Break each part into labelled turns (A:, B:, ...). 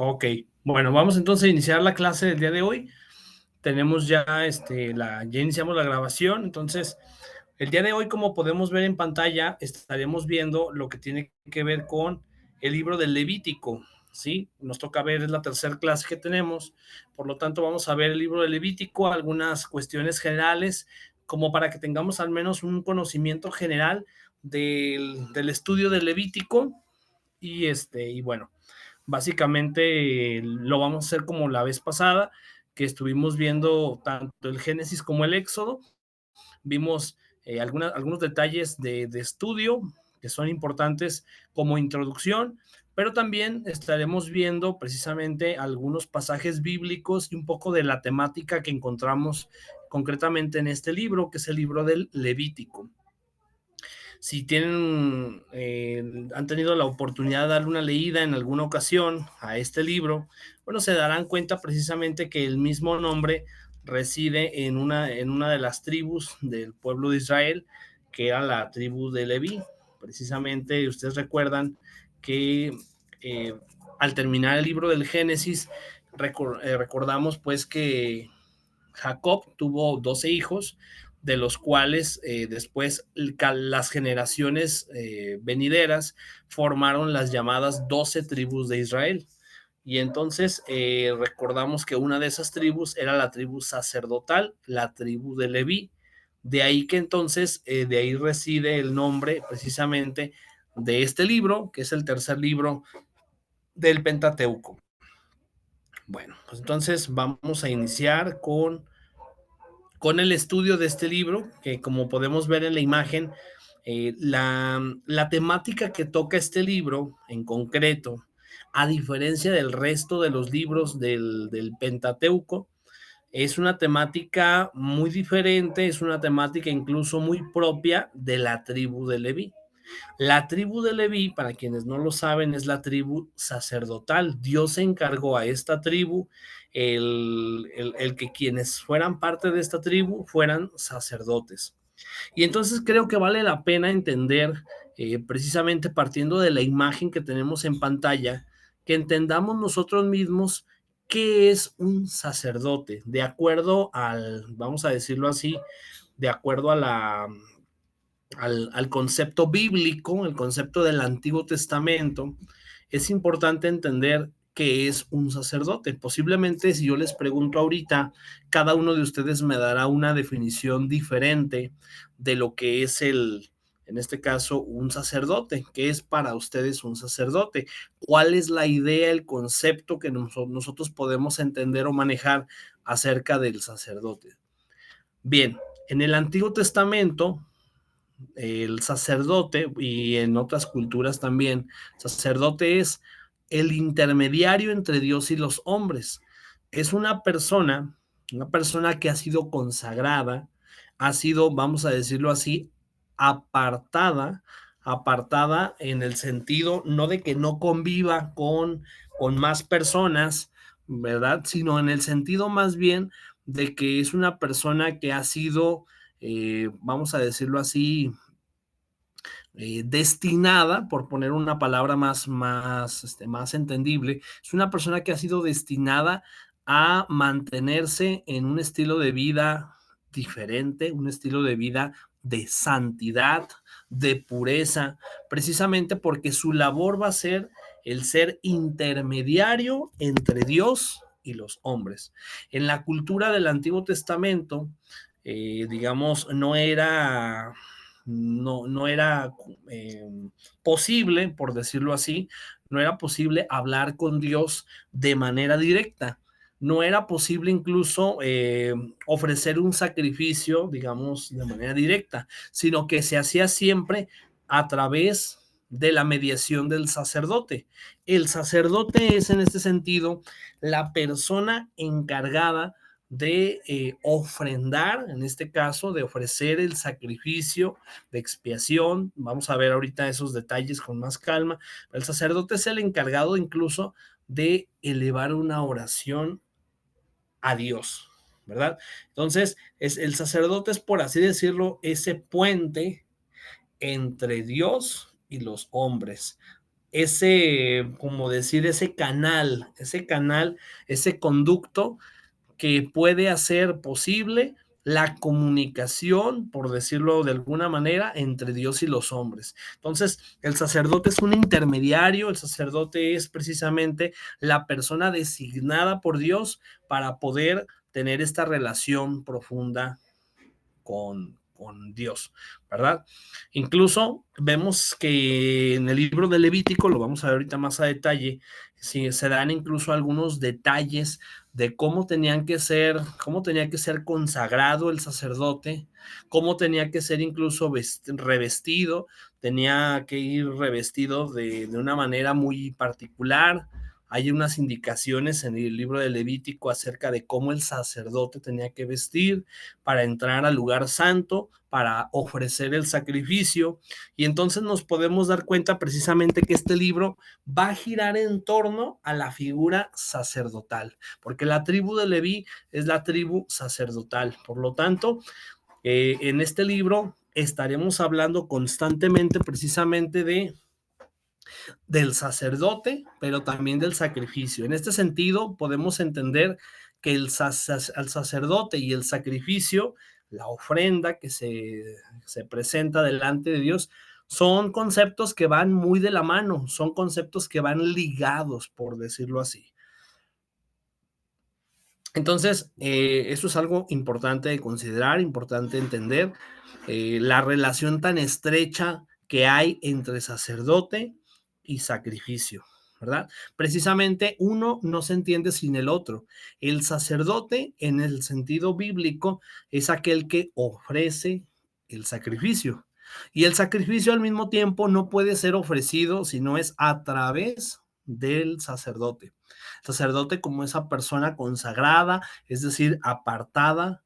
A: Ok, bueno, vamos entonces a iniciar la clase del día de hoy. Tenemos ya, ya iniciamos la grabación. Entonces, el día de hoy, como podemos ver en pantalla, estaremos viendo lo que tiene que ver con el libro del Levítico, ¿sí? Nos toca ver, es la tercera clase que tenemos, por lo tanto vamos a ver el libro del Levítico, algunas cuestiones generales, como para que tengamos al menos un conocimiento general del estudio del Levítico, y bueno, básicamente lo vamos a hacer como la vez pasada, que estuvimos viendo tanto el Génesis como el Éxodo. Vimos algunos detalles de estudio que son importantes como introducción, pero también estaremos viendo precisamente algunos pasajes bíblicos y un poco de la temática que encontramos concretamente en este libro, que es el libro del Levítico. Si tienen, han tenido la oportunidad de darle una leída en alguna ocasión a este libro, bueno, se darán cuenta precisamente que el mismo nombre reside en una de las tribus del pueblo de Israel, que era la tribu de Leví. Precisamente ustedes recuerdan que eh, al terminar el libro del Génesis, recordamos pues que Jacob tuvo 12 hijos, de los cuales después las generaciones venideras formaron las llamadas 12 tribus de Israel. Y entonces recordamos que una de esas tribus era la tribu sacerdotal, la tribu de Leví. De ahí que entonces, de ahí reside el nombre precisamente de este libro, que es el tercer libro del Pentateuco. Bueno, pues entonces vamos a iniciar con el estudio de este libro, que como podemos ver en la imagen, la temática que toca este libro en concreto, a diferencia del resto de los libros del Pentateuco, es una temática muy diferente, es una temática incluso muy propia de la tribu de Leví. La tribu de Leví, para quienes no lo saben, es la tribu sacerdotal. Dios encargó a esta tribu el que quienes fueran parte de esta tribu fueran sacerdotes. Y entonces creo que vale la pena entender, precisamente partiendo de la imagen que tenemos en pantalla, que entendamos nosotros mismos qué es un sacerdote, de acuerdo vamos a decirlo así, de acuerdo al concepto bíblico, el concepto del Antiguo Testamento. Es importante entender qué es un sacerdote. Posiblemente si yo les pregunto ahorita, cada uno de ustedes me dará una definición diferente de lo que es en este caso, un sacerdote. ¿Qué es para ustedes un sacerdote? ¿Cuál es la idea, el concepto que nosotros podemos entender o manejar acerca del sacerdote? Bien, en el Antiguo Testamento, el sacerdote, y en otras culturas también, sacerdote es el intermediario entre Dios y los hombres. Es una persona que ha sido consagrada, ha sido, vamos a decirlo así, apartada, apartada en el sentido no de que no conviva con más personas, ¿verdad? Sino en el sentido más bien de que es una persona que ha sido, vamos a decirlo así, destinada, por poner una palabra más entendible, es una persona que ha sido destinada a mantenerse en un estilo de vida diferente, un estilo de vida de santidad, de pureza, precisamente porque su labor va a ser el ser intermediario entre Dios y los hombres. En la cultura del Antiguo Testamento, digamos, no era eh, posible, por decirlo así, no era posible hablar con Dios de manera directa. No era posible incluso ofrecer un sacrificio, digamos, de manera directa, sino que se hacía siempre a través de la mediación del sacerdote. El sacerdote es en este sentido la persona encargada de ofrendar, en este caso, de ofrecer el sacrificio de expiación. Vamos a ver ahorita esos detalles con más calma. El sacerdote es el encargado incluso de elevar una oración a Dios, ¿verdad? Entonces, el sacerdote es, por así decirlo, ese puente entre Dios y los hombres. como decir, ese canal, ese conducto que puede hacer posible la comunicación, por decirlo de alguna manera, entre Dios y los hombres. Entonces, el sacerdote es un intermediario, el sacerdote es precisamente la persona designada por Dios para poder tener esta relación profunda con Dios, ¿verdad? Incluso vemos que en el libro de Levítico, lo vamos a ver ahorita más a detalle, sí, se dan incluso algunos detalles de cómo tenía que ser consagrado el sacerdote, cómo tenía que ser incluso revestido, tenía que ir revestido de una manera muy particular. Hay unas indicaciones en el libro de Levítico acerca de cómo el sacerdote tenía que vestir para entrar al lugar santo, para ofrecer el sacrificio. Y entonces nos podemos dar cuenta precisamente que este libro va a girar en torno a la figura sacerdotal, porque la tribu de Leví es la tribu sacerdotal. Por lo tanto, en este libro estaremos hablando constantemente precisamente del sacerdote, pero también del sacrificio. En este sentido, podemos entender que el sacerdote y el sacrificio, la ofrenda que se presenta delante de Dios, son conceptos que van muy de la mano, son conceptos que van ligados, por decirlo así. Entonces, eso es algo importante de considerar, importante entender la relación tan estrecha que hay entre sacerdote y sacrificio, ¿verdad? Precisamente uno no se entiende sin el otro. El sacerdote, en el sentido bíblico, es aquel que ofrece el sacrificio. Y el sacrificio al mismo tiempo no puede ser ofrecido si no es a través del sacerdote. Sacerdote como esa persona consagrada, es decir, apartada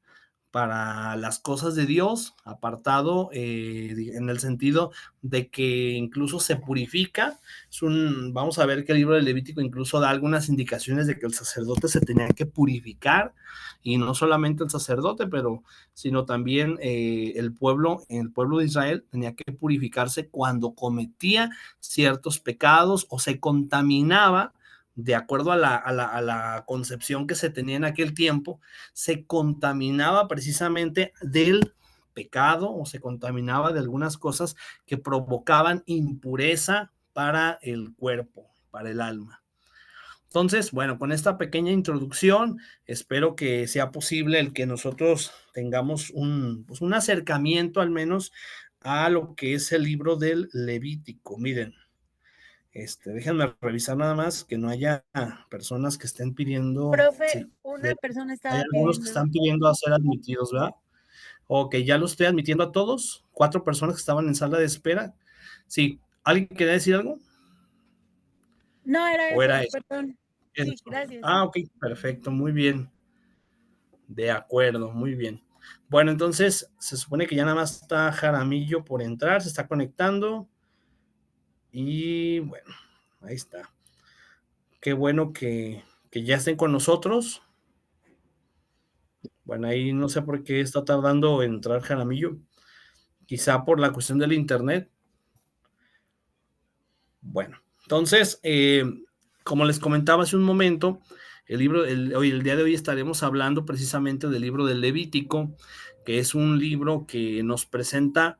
A: para las cosas de Dios, apartado en el sentido de que incluso se purifica. Vamos a ver que el libro de Levítico incluso da algunas indicaciones de que el sacerdote se tenía que purificar, y no solamente el sacerdote, pero sino también el pueblo de Israel tenía que purificarse cuando cometía ciertos pecados o se contaminaba de acuerdo a la concepción que se tenía en aquel tiempo, se contaminaba precisamente del pecado o se contaminaba de algunas cosas que provocaban impureza para el cuerpo, para el alma. Entonces, bueno, con esta pequeña introducción, espero que sea posible el que nosotros tengamos pues un acercamiento al menos a lo que es el libro del Levítico. Miren, déjenme revisar nada más que no haya personas que estén pidiendo,
B: Profe,
A: sí,
B: una persona
A: hay
B: estaba
A: algunos que
B: pidiendo.
A: están pidiendo a ser admitidos, ¿verdad? Ok, ya lo estoy admitiendo a todos, 4 personas que estaban en sala de espera. Sí, ¿alguien quería decir algo?
B: No, era
A: ¿O
B: eso,
A: era eso?
B: perdón. Sí,
A: Eso.
B: gracias.
A: Ah, ok, perfecto, muy bien. De acuerdo, muy bien. Bueno, entonces se supone que ya nada más está Jaramillo por entrar, se está conectando. Y bueno, ahí está. Qué bueno que ya estén con nosotros. Bueno, ahí no sé por qué está tardando en entrar Jaramillo. Quizá por la cuestión del internet. Bueno, entonces, como les comentaba hace un momento, el día de hoy estaremos hablando precisamente del libro del Levítico, que es un libro que nos presenta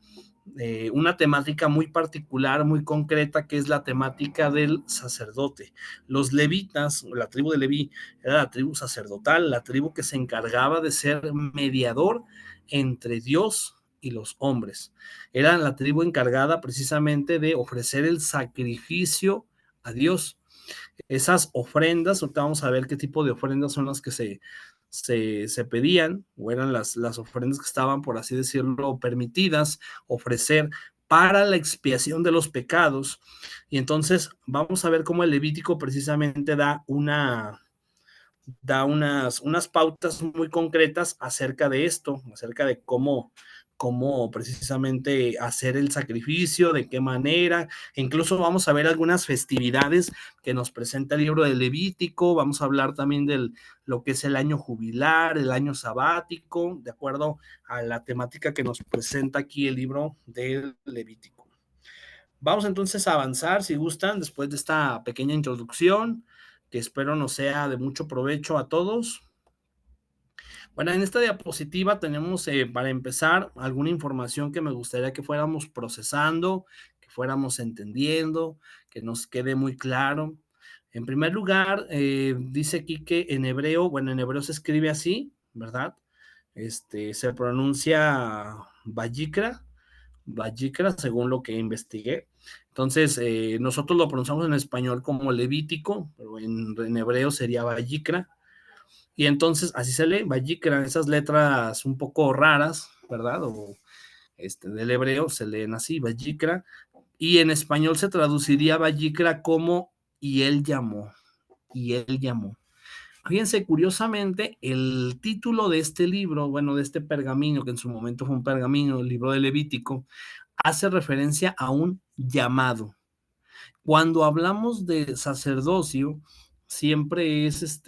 A: una temática muy particular, muy concreta, que es la temática del sacerdote. Los levitas, la tribu de Leví, era la tribu sacerdotal, la tribu que se encargaba de ser mediador entre Dios y los hombres. Era la tribu encargada precisamente de ofrecer el sacrificio a Dios. Esas ofrendas, ahorita vamos a ver qué tipo de ofrendas son las que se pedían, o eran las ofrendas que estaban, por así decirlo, permitidas ofrecer para la expiación de los pecados. Y entonces vamos a ver cómo el Levítico precisamente da unas pautas muy concretas acerca de esto, acerca de cómo precisamente hacer el sacrificio, de qué manera. Incluso vamos a ver algunas festividades que nos presenta el libro de Levítico. Vamos a hablar también de lo que es el año jubilar, el año sabático, de acuerdo a la temática que nos presenta aquí el libro del Levítico. Vamos entonces a avanzar, si gustan, después de esta pequeña introducción, que espero nos sea de mucho provecho a todos. Bueno, en esta diapositiva tenemos, para empezar, alguna información que me gustaría que fuéramos procesando, que fuéramos entendiendo, que nos quede muy claro. En primer lugar, dice aquí que en hebreo, bueno, en hebreo se escribe así, ¿verdad? Se pronuncia Vayikra, Vayikra, según lo que investigué. Entonces, nosotros lo pronunciamos en español como Levítico, pero en hebreo sería Vayikra. Y entonces así se lee, Vayikra, esas letras un poco raras, ¿verdad? O del hebreo se leen así, Vayikra. Y en español se traduciría Vayikra como y él llamó, y él llamó. Fíjense, curiosamente, el título de este libro, bueno, de este pergamino, que en su momento fue un pergamino, el libro de Levítico, hace referencia a un llamado. Cuando hablamos de sacerdocio, siempre es,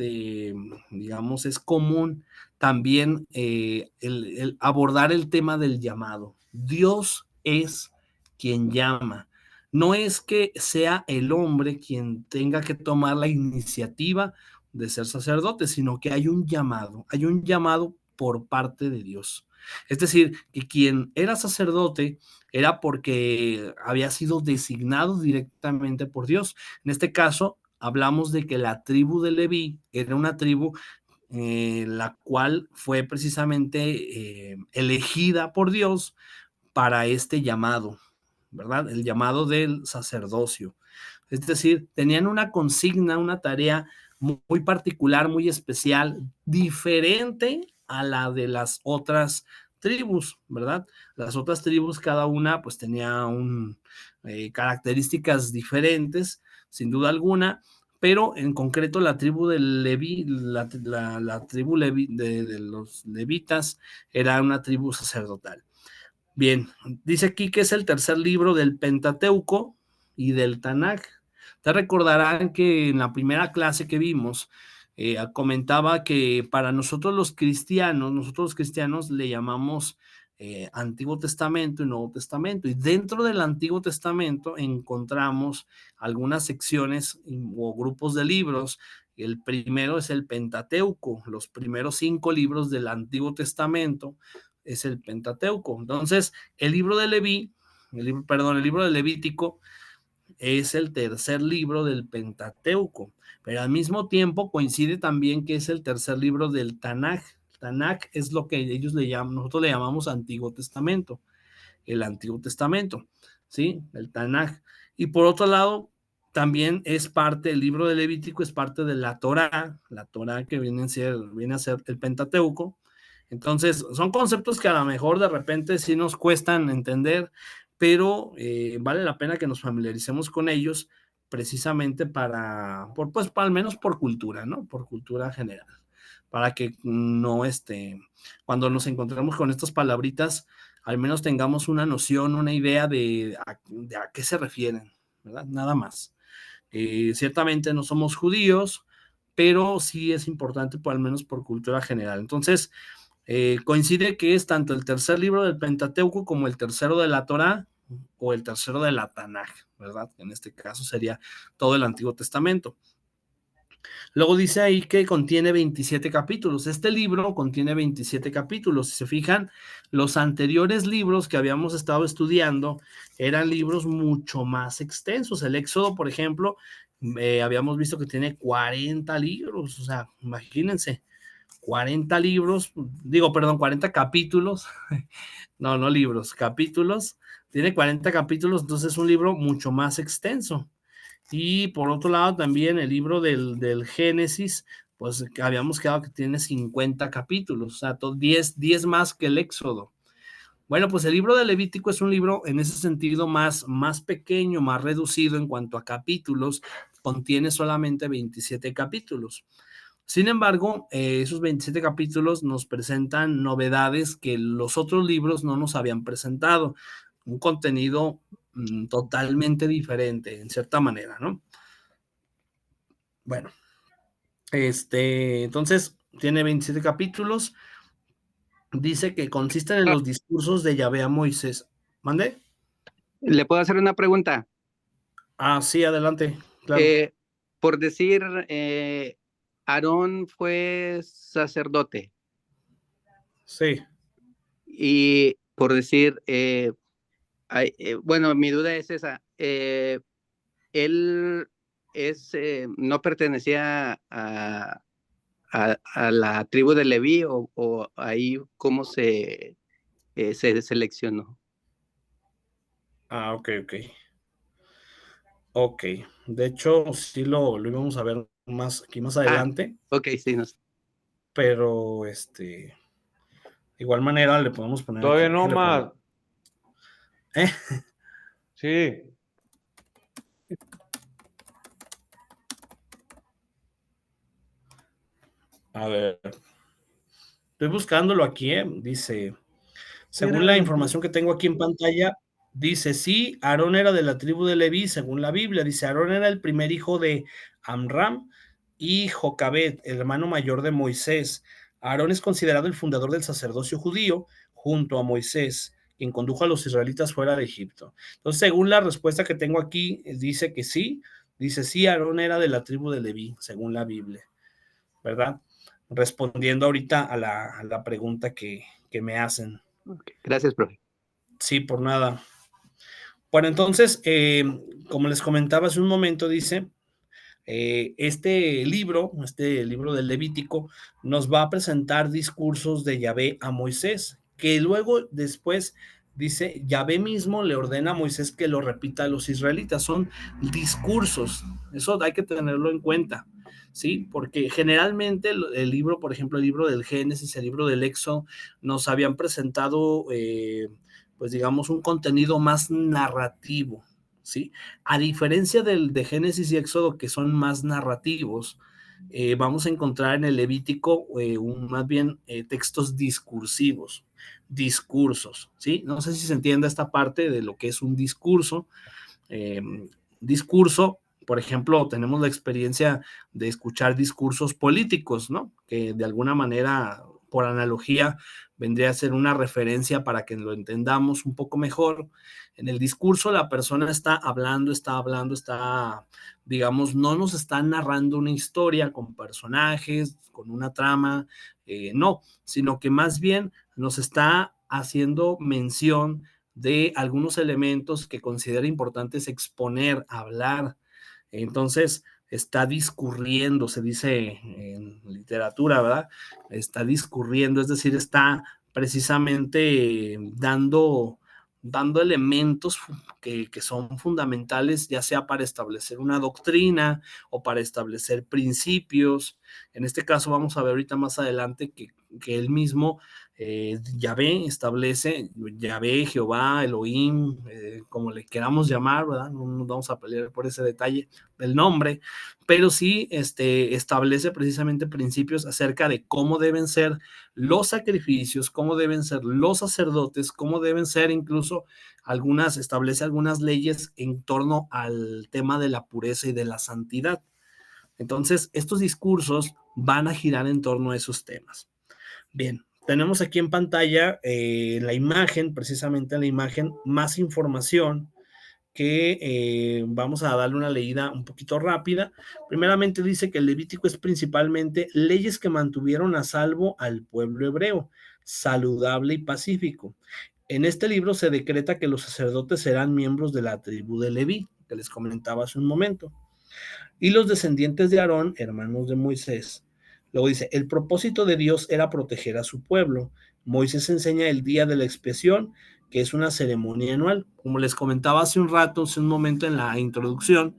A: digamos, es común también el abordar el tema del llamado. Dios es quien llama. No es que sea el hombre quien tenga que tomar la iniciativa de ser sacerdote, sino que hay un llamado por parte de Dios. Es decir, que quien era sacerdote era porque había sido designado directamente por Dios. En este caso, hablamos de que la tribu de Leví era una tribu la cual fue precisamente elegida por Dios para este llamado, ¿verdad? El llamado del sacerdocio. Es decir, tenían una consigna, una tarea muy particular, muy especial, diferente a la de las otras tribus, ¿verdad? Las otras tribus, cada una pues tenía características diferentes, sin duda alguna, pero en concreto la tribu de Leví, la tribu Leví, de los levitas, era una tribu sacerdotal. Bien, dice aquí que es el tercer libro del Pentateuco y del Tanaj. Te recordarán que en la primera clase que vimos, comentaba que para nosotros los cristianos le llamamos Antiguo Testamento y Nuevo Testamento. Y dentro del Antiguo Testamento encontramos algunas secciones o grupos de libros. El primero es el Pentateuco, los primeros 5 libros del Antiguo Testamento es el Pentateuco. Entonces, el libro de Leví, el libro de Levítico es el tercer libro del Pentateuco, pero al mismo tiempo coincide también que es el tercer libro del Tanaj. Tanaj es lo que ellos le llaman, nosotros le llamamos Antiguo Testamento, el Antiguo Testamento, ¿sí? El Tanaj. Y por otro lado, también es parte, el libro de Levítico es parte de la Torá que viene a ser el Pentateuco. Entonces, son conceptos que a lo mejor de repente sí nos cuestan entender, pero vale la pena que nos familiaricemos con ellos precisamente pues al menos por cultura, ¿no? Por cultura general, para que no, cuando nos encontremos con estas palabritas, al menos tengamos una noción, una idea de a qué se refieren, ¿verdad? Nada más. Ciertamente no somos judíos, pero sí es importante, al menos por cultura general. Entonces, coincide que es tanto el tercer libro del Pentateuco como el tercero de la Torá o el tercero de la Tanaj, ¿verdad? En este caso sería todo el Antiguo Testamento. Luego dice ahí que contiene 27 capítulos. Este libro contiene 27 capítulos. Si se fijan, los anteriores libros que habíamos estado estudiando eran libros mucho más extensos. El Éxodo, por ejemplo, habíamos visto que tiene 40 libros. O sea, imagínense, 40 libros, digo, perdón, 40 capítulos. No, no libros, capítulos. Tiene 40 capítulos, entonces es un libro mucho más extenso. Y por otro lado, también el libro del Génesis, pues habíamos quedado que tiene 50 capítulos, o sea, 10 más que el Éxodo. Bueno, pues el libro de Levítico es un libro en ese sentido más pequeño, más reducido en cuanto a capítulos, contiene solamente 27 capítulos. Sin embargo, esos 27 capítulos nos presentan novedades que los otros libros no nos habían presentado, un contenido totalmente diferente, en cierta manera, ¿no? Bueno, entonces tiene 27 capítulos. Dice que consisten en los discursos de Yahvé a Moisés. ¿Mande?
C: ¿Le puedo hacer una pregunta?
A: Ah, sí, adelante, claro.
C: Eh, por decir, Aarón fue sacerdote
A: Sí.
C: y por decir, bueno, mi duda es esa. Él no pertenecía a la tribu de Leví o ahí cómo se seleccionó.
A: Ah, ok, ok. Ok. De hecho, sí lo íbamos a ver más aquí más
C: Ah,
A: adelante,
C: ok, sí, no.
A: pero de igual manera le podemos poner aquí,
D: Todavía no
A: déjenle pongo.
D: más.
A: ¿Eh?
D: Sí.
A: A ver, estoy buscándolo aquí, dice, según la
D: Mira,
A: información que tengo aquí en pantalla, dice, sí, Aarón era de la tribu de Leví, según la Biblia, dice, Aarón era el primer hijo de Amram y Jocabed, el hermano mayor de Moisés. Aarón es considerado el fundador del sacerdocio judío junto a Moisés, quien condujo a los israelitas fuera de Egipto. Entonces, según la respuesta que tengo aquí, dice que sí, dice, sí, Aarón era de la tribu de Leví, según la Biblia, ¿verdad? Respondiendo ahorita a la pregunta que me hacen.
C: Okay. Gracias, profe.
A: Sí, por nada. Bueno, entonces, como les comentaba hace un momento, dice, este libro del Levítico, nos va a presentar discursos de Yahvé a Moisés, que luego después dice, Yahvé mismo le ordena a Moisés que lo repita a los israelitas. Son discursos, eso hay que tenerlo en cuenta, ¿sí? Porque generalmente el libro, por ejemplo, el libro del Génesis, el libro del Éxodo, nos habían presentado, pues digamos, un contenido más narrativo, ¿sí? A diferencia de Génesis y Éxodo, que son más narrativos, vamos a encontrar en el Levítico más bien textos discursivos, discursos, ¿sí? No sé si se entiende esta parte de lo que es un discurso. Eh, discurso, por ejemplo, tenemos la experiencia de escuchar discursos políticos, ¿no? Que de alguna manera, por analogía, vendría a ser una referencia para que lo entendamos un poco mejor. En el discurso la persona está, digamos, no nos está narrando una historia con personajes, con una trama, no, sino que más bien nos está haciendo mención de algunos elementos que considera importantes exponer, hablar. Entonces, está discurriendo, se dice en literatura, ¿verdad? Está discurriendo, es decir, está precisamente dando elementos que son fundamentales, ya sea para establecer una doctrina o para establecer principios. En este caso, vamos a ver ahorita más adelante que él mismo Yahvé establece, Yahvé, Jehová, Elohim, como le queramos llamar, ¿verdad? No nos vamos a pelear por ese detalle del nombre, pero sí establece precisamente principios acerca de cómo deben ser los sacrificios, cómo deben ser los sacerdotes, cómo deben ser incluso establece algunas leyes en torno al tema de la pureza y de la santidad. Entonces, estos discursos van a girar en torno a esos temas. Bien, tenemos aquí en pantalla la imagen, precisamente la imagen, más información que vamos a darle una leída un poquito rápida. Primeramente dice que el Levítico es principalmente leyes que mantuvieron a salvo al pueblo hebreo, saludable y pacífico. En este libro se decreta que los sacerdotes serán miembros de la tribu de Leví, que les comentaba hace un momento, y los descendientes de Aarón, hermanos de Moisés. Luego dice, el propósito de Dios era proteger a su pueblo. Moisés enseña el día de la expiación, que es una ceremonia anual. Como les comentaba hace un rato, hace un momento en la introducción,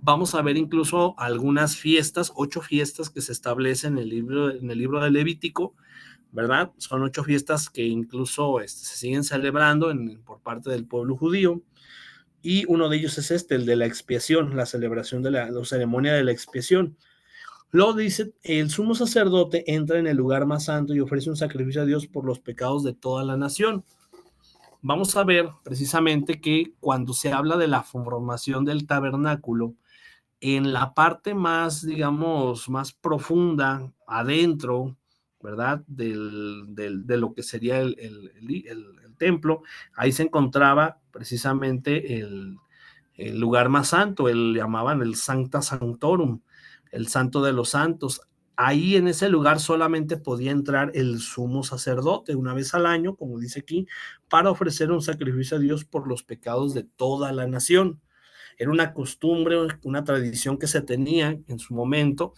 A: vamos a ver incluso algunas fiestas, 8 fiestas que se establecen en el libro del Levítico, ¿verdad? Son 8 fiestas que incluso se siguen celebrando por parte del pueblo judío. Y uno de ellos es el de la expiación, la celebración de la ceremonia de la expiación. Luego dice, el sumo sacerdote entra en el lugar más santo y ofrece un sacrificio a Dios por los pecados de toda la nación. Vamos a ver precisamente que cuando se habla de la formación del tabernáculo, en la parte más, digamos, más profunda, adentro, ¿verdad? De lo que sería el templo, ahí se encontraba precisamente el lugar más santo, llamaban el Sancta Sanctorum, el santo de los santos. Ahí en ese lugar solamente podía entrar el sumo sacerdote una vez al año, como dice aquí, para ofrecer un sacrificio a Dios por los pecados de toda la nación. Era una costumbre, una tradición que se tenía en su momento,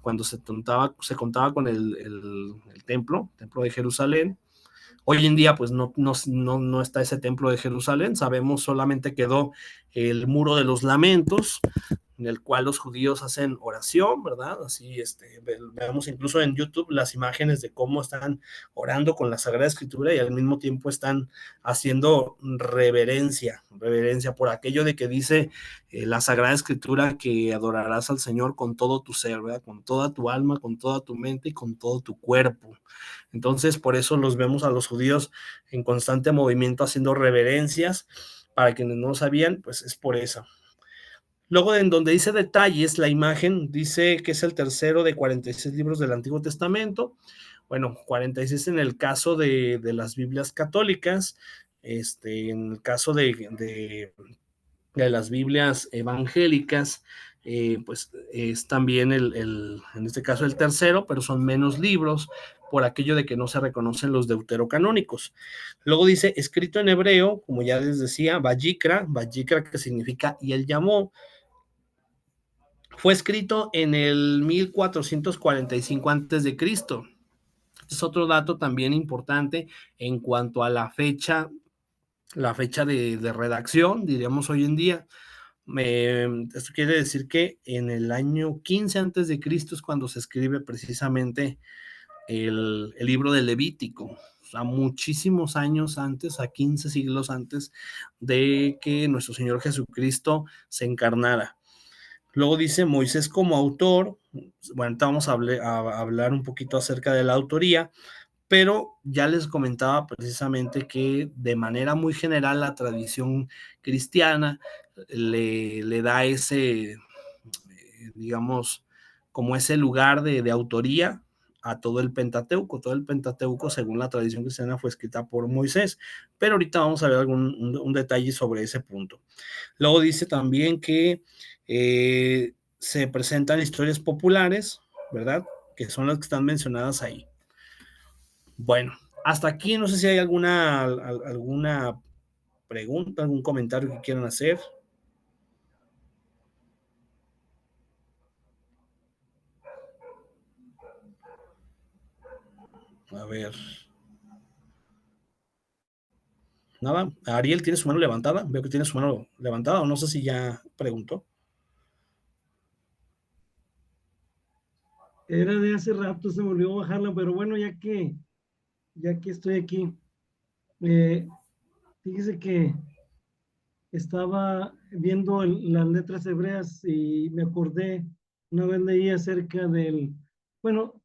A: cuando se contaba con el templo de Jerusalén. Hoy en día, pues no está ese templo de Jerusalén, sabemos solamente quedó el muro de los lamentos, en el cual los judíos hacen oración, ¿verdad? Así, veamos incluso en YouTube las imágenes de cómo están orando con la Sagrada Escritura y al mismo tiempo están haciendo reverencia por aquello de que dice la Sagrada Escritura que adorarás al Señor con todo tu ser, ¿verdad? Con toda tu alma, con toda tu mente y con todo tu cuerpo. Entonces, por eso los vemos a los judíos en constante movimiento haciendo reverencias. Para quienes no lo sabían, pues es por eso. Luego, en donde dice detalles, la imagen dice que es el tercero de 46 libros del Antiguo Testamento. Bueno, 46 en el caso de las Biblias católicas, en el caso de las Biblias evangélicas, pues es también en este caso el tercero, pero son menos libros por aquello de que no se reconocen los deuterocanónicos. Luego dice, escrito en hebreo, como ya les decía, Vayikra que significa y él llamó. Fue escrito en el 1445 a.C. Es otro dato también importante en cuanto a la fecha de redacción, diríamos hoy en día. Esto quiere decir que en el año 15 antes de Cristo es cuando se escribe precisamente el libro de Levítico, o sea, muchísimos años antes, a 15 siglos antes de que nuestro Señor Jesucristo se encarnara. Luego dice Moisés como autor. Bueno, ahorita vamos a hablar un poquito acerca de la autoría, pero ya les comentaba precisamente que de manera muy general la tradición cristiana le da ese, digamos, como ese lugar de autoría a todo el Pentateuco. Todo el Pentateuco, según la tradición cristiana, fue escrita por Moisés, pero ahorita vamos a ver un detalle sobre ese punto. Luego dice también que se presentan historias populares, ¿verdad? Que son las que están mencionadas ahí. Bueno, hasta aquí no sé si hay alguna pregunta, algún comentario que quieran hacer. A ver. Nada. Ariel tiene su mano levantada. Veo que tiene su mano levantada, o no sé si ya preguntó.
E: Era de hace rato, se me olvidó bajarla, pero bueno, ya que estoy aquí, fíjese que estaba viendo las letras hebreas y me acordé, una vez leí acerca bueno,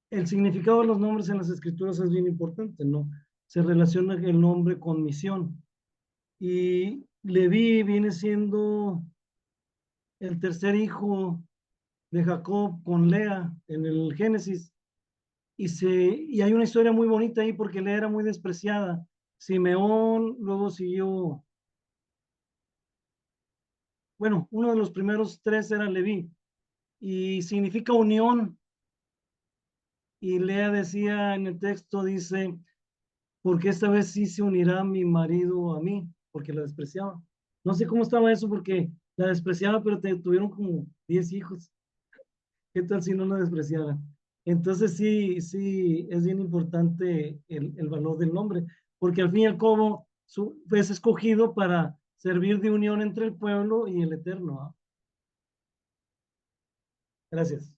E: el significado de los nombres en las escrituras es bien importante, ¿no? Se relaciona el nombre con misión. Y Leví viene siendo el tercer hijo de Jacob con Lea en el Génesis. Y hay una historia muy bonita ahí porque Lea era muy despreciada. Simeón, luego siguió, bueno, uno de los primeros tres era Leví y significa unión. Y Lea decía en el texto, dice, porque esta vez sí se unirá mi marido a mí, porque la despreciaba. No sé cómo estaba eso porque la despreciaba, pero tuvieron como 10 hijos. ¿Qué tal si no la despreciara? Entonces sí, sí, es bien importante el valor del nombre, porque al fin y al cabo es escogido para servir de unión entre el pueblo y el Eterno, ¿no? Gracias.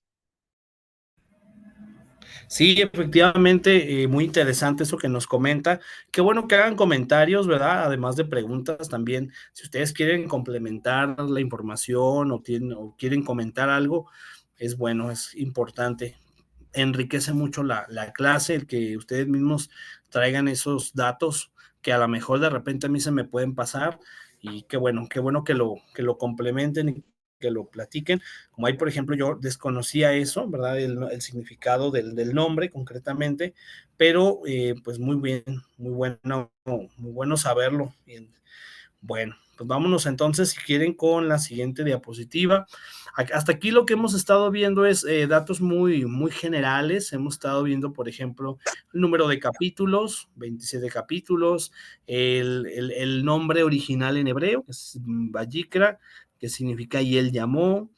A: Sí, efectivamente, muy interesante eso que nos comenta. Qué bueno que hagan comentarios, ¿verdad? Además de preguntas también. Si ustedes quieren complementar la información o quieren comentar algo, es bueno, es importante. Enriquece mucho la clase, el que ustedes mismos traigan esos datos que a lo mejor de repente a mí se me pueden pasar y qué bueno que lo complementen y que lo platiquen. Como ahí, por ejemplo, yo desconocía eso, ¿verdad? El significado del nombre concretamente, pero pues muy bueno saberlo. Bien. Bueno, pues vámonos entonces, si quieren, con la siguiente diapositiva. Hasta aquí lo que hemos estado viendo es datos muy generales. Hemos estado viendo, por ejemplo, el número de capítulos, 27 capítulos, el nombre original en hebreo, que es Vayikra, que significa y él llamó,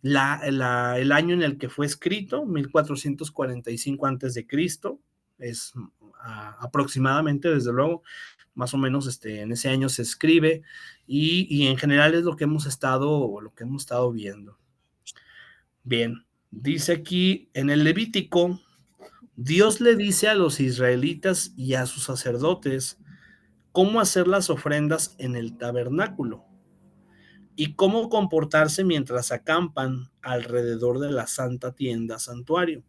A: el año en el que fue escrito, 1445 antes de Cristo, es aproximadamente, desde luego, más o menos en ese año se escribe y en general es lo que hemos estado viendo. Bien, dice aquí en el Levítico, Dios le dice a los israelitas y a sus sacerdotes cómo hacer las ofrendas en el tabernáculo y cómo comportarse mientras acampan alrededor de la santa tienda santuario.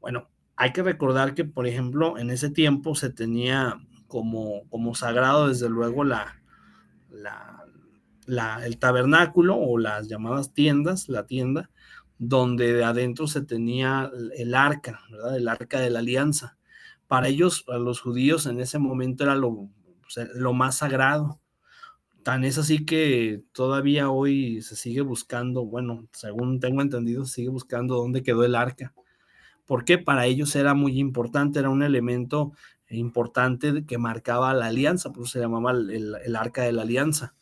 A: Bueno, hay que recordar que, por ejemplo, en ese tiempo se tenía como sagrado, desde luego, la, el tabernáculo o las llamadas tiendas, la tienda, donde de adentro se tenía el arca, ¿verdad? El arca de la alianza. Para ellos, a los judíos, en ese momento era lo más sagrado. Tan es así que todavía hoy se sigue buscando, bueno, según tengo entendido, se sigue buscando dónde quedó el arca, porque para ellos era muy importante, era un elemento importante que marcaba la alianza, por eso se llamaba el arca de la alianza.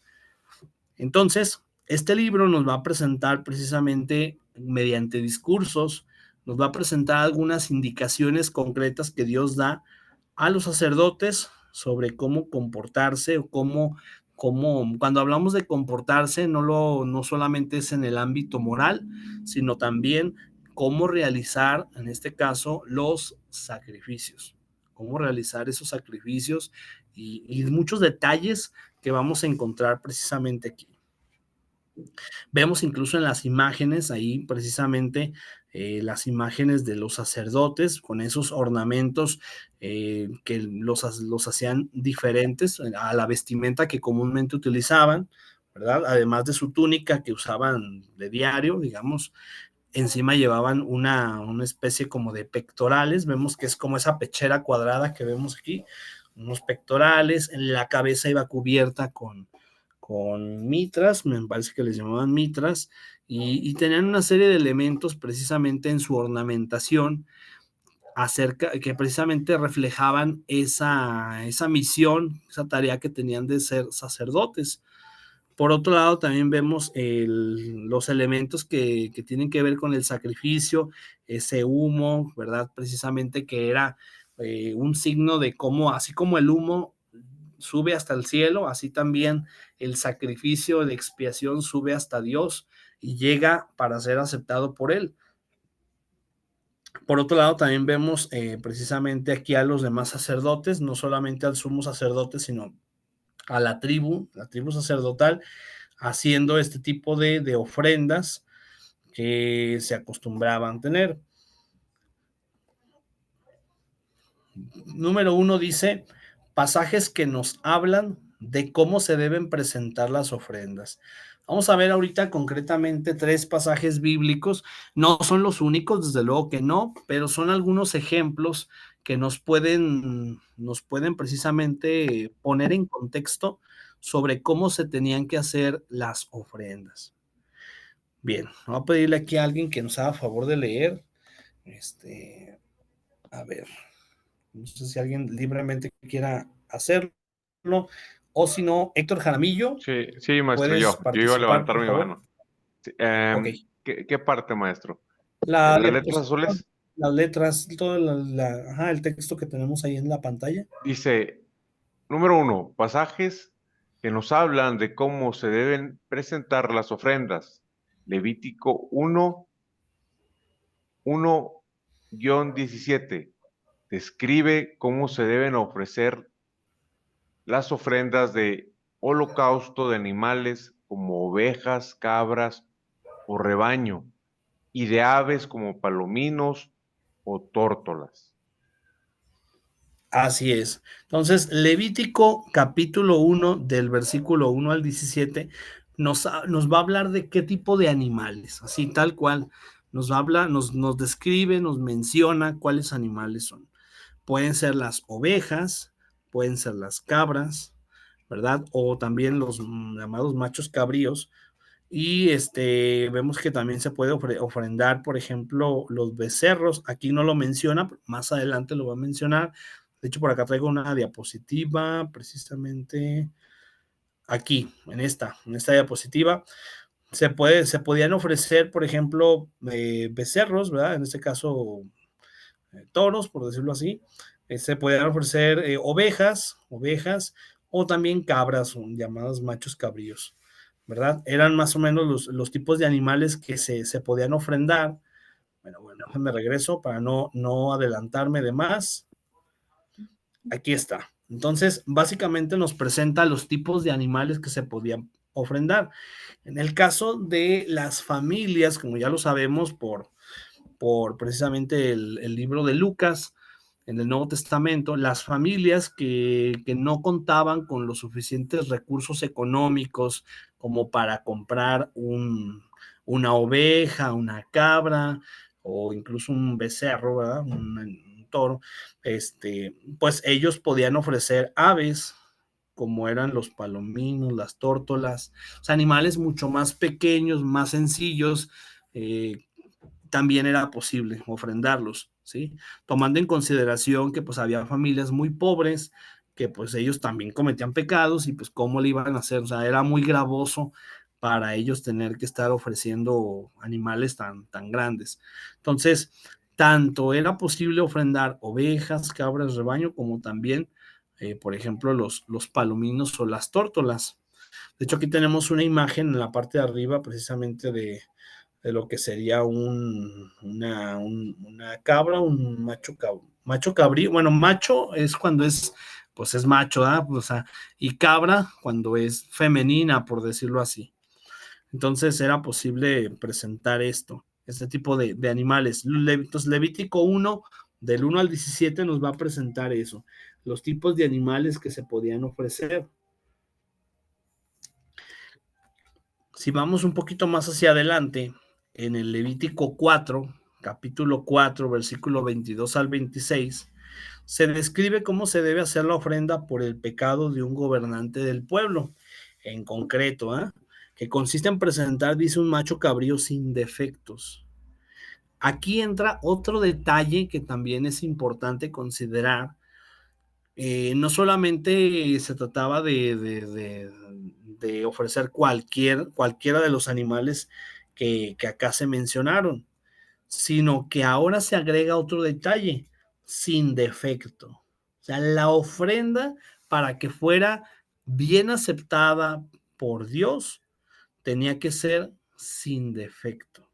A: Entonces, este libro nos va a presentar precisamente mediante discursos, nos va a presentar algunas indicaciones concretas que Dios da a los sacerdotes sobre cómo comportarse o cuando hablamos de comportarse, no solamente es en el ámbito moral, sino también cómo realizar, en este caso, los sacrificios, cómo realizar esos sacrificios y muchos detalles que vamos a encontrar precisamente aquí. Vemos incluso en las imágenes, ahí precisamente las imágenes de los sacerdotes con esos ornamentos que los hacían diferentes a la vestimenta que comúnmente utilizaban, ¿verdad? Además de su túnica que usaban de diario, digamos, encima llevaban una especie como de pectorales, vemos que es como esa pechera cuadrada que vemos aquí, unos pectorales, en la cabeza iba cubierta con mitras, me parece que les llamaban mitras, y tenían una serie de elementos precisamente en su ornamentación que precisamente reflejaban esa misión, esa tarea que tenían de ser sacerdotes. Por otro lado, también vemos los elementos que tienen que ver con el sacrificio, ese humo, ¿verdad? Precisamente que era un signo de cómo, así como el humo sube hasta el cielo, así también el sacrificio de expiación sube hasta Dios y llega para ser aceptado por él. Por otro lado, también vemos precisamente aquí a los demás sacerdotes, no solamente al sumo sacerdote, sino a la tribu sacerdotal, haciendo este tipo de ofrendas que se acostumbraban a tener. Número 1 dice, pasajes que nos hablan de cómo se deben presentar las ofrendas. Vamos a ver ahorita concretamente 3 pasajes bíblicos. No son los únicos, desde luego que no, pero son algunos ejemplos que nos pueden precisamente poner en contexto sobre cómo se tenían que hacer las ofrendas. Bien, voy a pedirle aquí a alguien que nos haga favor de leer. A ver, no sé si alguien libremente quiera hacerlo, o si no, Héctor Jaramillo.
D: Sí, maestro,
A: ¿puedes
D: yo iba a
A: participar,
D: levantar
A: por
D: mi
A: favor?
D: mano. Sí,
A: Ok.
D: ¿qué parte, maestro?
A: La
D: ¿Las letras azules?
A: Las letras, todo el texto que tenemos ahí en la pantalla.
D: Dice, número 1, pasajes que nos hablan de cómo se deben presentar las ofrendas. Levítico 1:17 describe cómo se deben ofrecer las ofrendas de holocausto de animales como ovejas, cabras o rebaño, y de aves como palominos o tórtolas.
A: Así es. Entonces, Levítico capítulo 1, del versículo 1 al 17, nos va a hablar de qué tipo de animales, así tal cual. Nos habla, nos describe, nos menciona cuáles animales son. Pueden ser las ovejas, pueden ser las cabras, ¿verdad? O también los llamados machos cabríos. Y vemos que también se puede ofrendar, por ejemplo, los becerros. Aquí no lo menciona, más adelante lo va a mencionar. De hecho, por acá traigo una diapositiva, precisamente aquí, en esta diapositiva. Se podían ofrecer, por ejemplo, becerros, ¿verdad? En este caso, toros, por decirlo así. Se podían ofrecer ovejas, o también cabras, llamadas machos cabríos, ¿verdad? Eran más o menos los tipos de animales que se podían ofrendar. Bueno, déjame regreso para no adelantarme de más. Aquí está. Entonces, básicamente nos presenta los tipos de animales que se podían ofrendar. En el caso de las familias, como ya lo sabemos por precisamente el libro de Lucas, en el Nuevo Testamento, las familias que no contaban con los suficientes recursos económicos como para comprar una oveja, una cabra o incluso un becerro, ¿verdad? Un toro, pues ellos podían ofrecer aves como eran los palominos, las tórtolas, o sea, animales mucho más pequeños, más sencillos, también era posible ofrendarlos, ¿sí? Tomando en consideración que pues había familias muy pobres, que pues ellos también cometían pecados y pues cómo le iban a hacer, o sea, era muy gravoso para ellos tener que estar ofreciendo animales tan grandes. Entonces, tanto era posible ofrendar ovejas, cabras, rebaño, como también, por ejemplo, los palominos o las tórtolas. De hecho, aquí tenemos una imagen en la parte de arriba precisamente de lo que sería una cabra, un macho cabrío. Bueno, macho es cuando pues es macho, ¿verdad? O sea, y cabra cuando es femenina, por decirlo así. Entonces era posible presentar este tipo de animales. Entonces, Levítico 1, del 1 al 17, nos va a presentar eso, los tipos de animales que se podían ofrecer. Si vamos un poquito más hacia adelante, en el Levítico 4, capítulo 4, versículo 22 al 26, se describe cómo se debe hacer la ofrenda por el pecado de un gobernante del pueblo, en concreto, que consiste en presentar, dice, un macho cabrío sin defectos. Aquí entra otro detalle que también es importante considerar. No solamente se trataba de ofrecer cualquiera de los animales que acá se mencionaron, sino que ahora se agrega otro detalle, sin defecto. O sea, la ofrenda, para que fuera bien aceptada por Dios, tenía que ser sin defecto.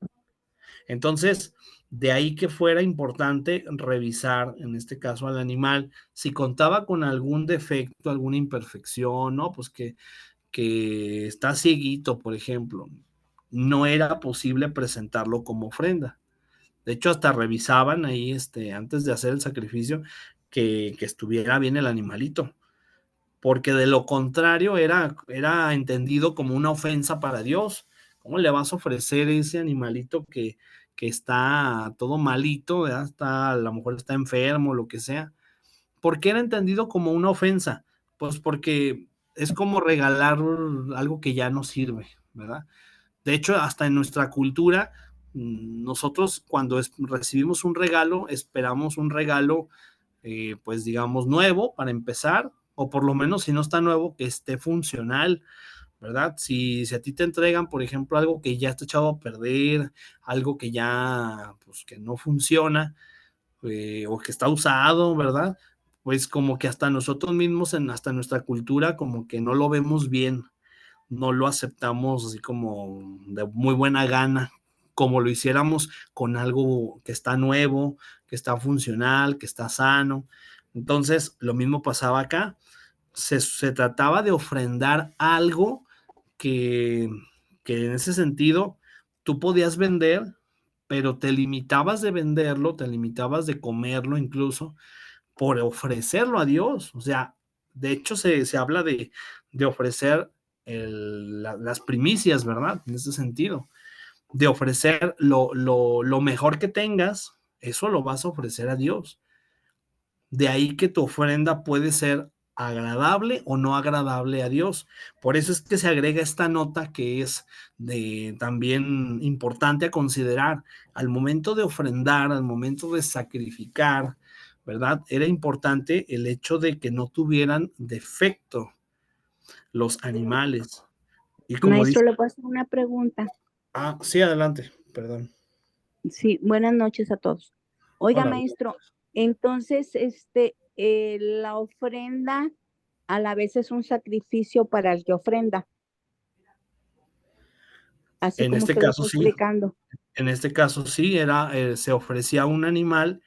A: Entonces, de ahí que fuera importante revisar, en este caso al animal, si contaba con algún defecto, alguna imperfección, ¿no? Pues que está cieguito, por ejemplo, no era posible presentarlo como ofrenda. De hecho, hasta revisaban ahí, antes de hacer el sacrificio, que estuviera bien el animalito, porque de lo contrario era entendido como una ofensa para Dios. ¿Cómo le vas a ofrecer ese animalito que está todo malito, ¿verdad? A lo mejor está enfermo, lo que sea? ¿Por qué era entendido como una ofensa? Pues porque es como regalar algo que ya no sirve, ¿verdad? De hecho, hasta en nuestra cultura, nosotros cuando recibimos un regalo, esperamos un regalo, pues digamos, nuevo para empezar, o por lo menos si no está nuevo, que esté funcional, ¿verdad? Si a ti te entregan, por ejemplo, algo que ya está echado a perder, algo que ya, pues que no funciona, o que está usado, ¿verdad? Pues como que hasta nosotros mismos, hasta nuestra cultura, como que no lo vemos bien, no lo aceptamos así como de muy buena gana, como lo hiciéramos con algo que está nuevo, que está funcional, que está sano. Entonces, lo mismo pasaba acá. Se trataba de ofrendar algo que, que en ese sentido tú podías vender, pero te limitabas de venderlo, te limitabas de comerlo incluso por ofrecerlo a Dios. O sea, de hecho se habla de ofrecer las primicias, ¿verdad? En ese sentido, de ofrecer lo mejor que tengas, eso lo vas a ofrecer a Dios. De ahí que tu ofrenda puede ser agradable o no agradable a Dios. Por eso es que se agrega esta nota que es también importante a considerar. Al momento de ofrendar, al momento de sacrificar, ¿verdad? Era importante el hecho de que no tuvieran defecto los animales. Y como
B: Maestro,
A: dice,
B: ¿le puedo hacer una pregunta?
A: sí, adelante, perdón.
B: Sí, buenas noches a todos. Oiga,
A: Hola.
B: maestro, entonces, la ofrenda a la vez es un sacrificio para el que ofrenda, así
A: En
B: como
A: este
B: usted lo
A: caso
B: está
A: sí,
B: explicando.
A: se ofrecía un animal,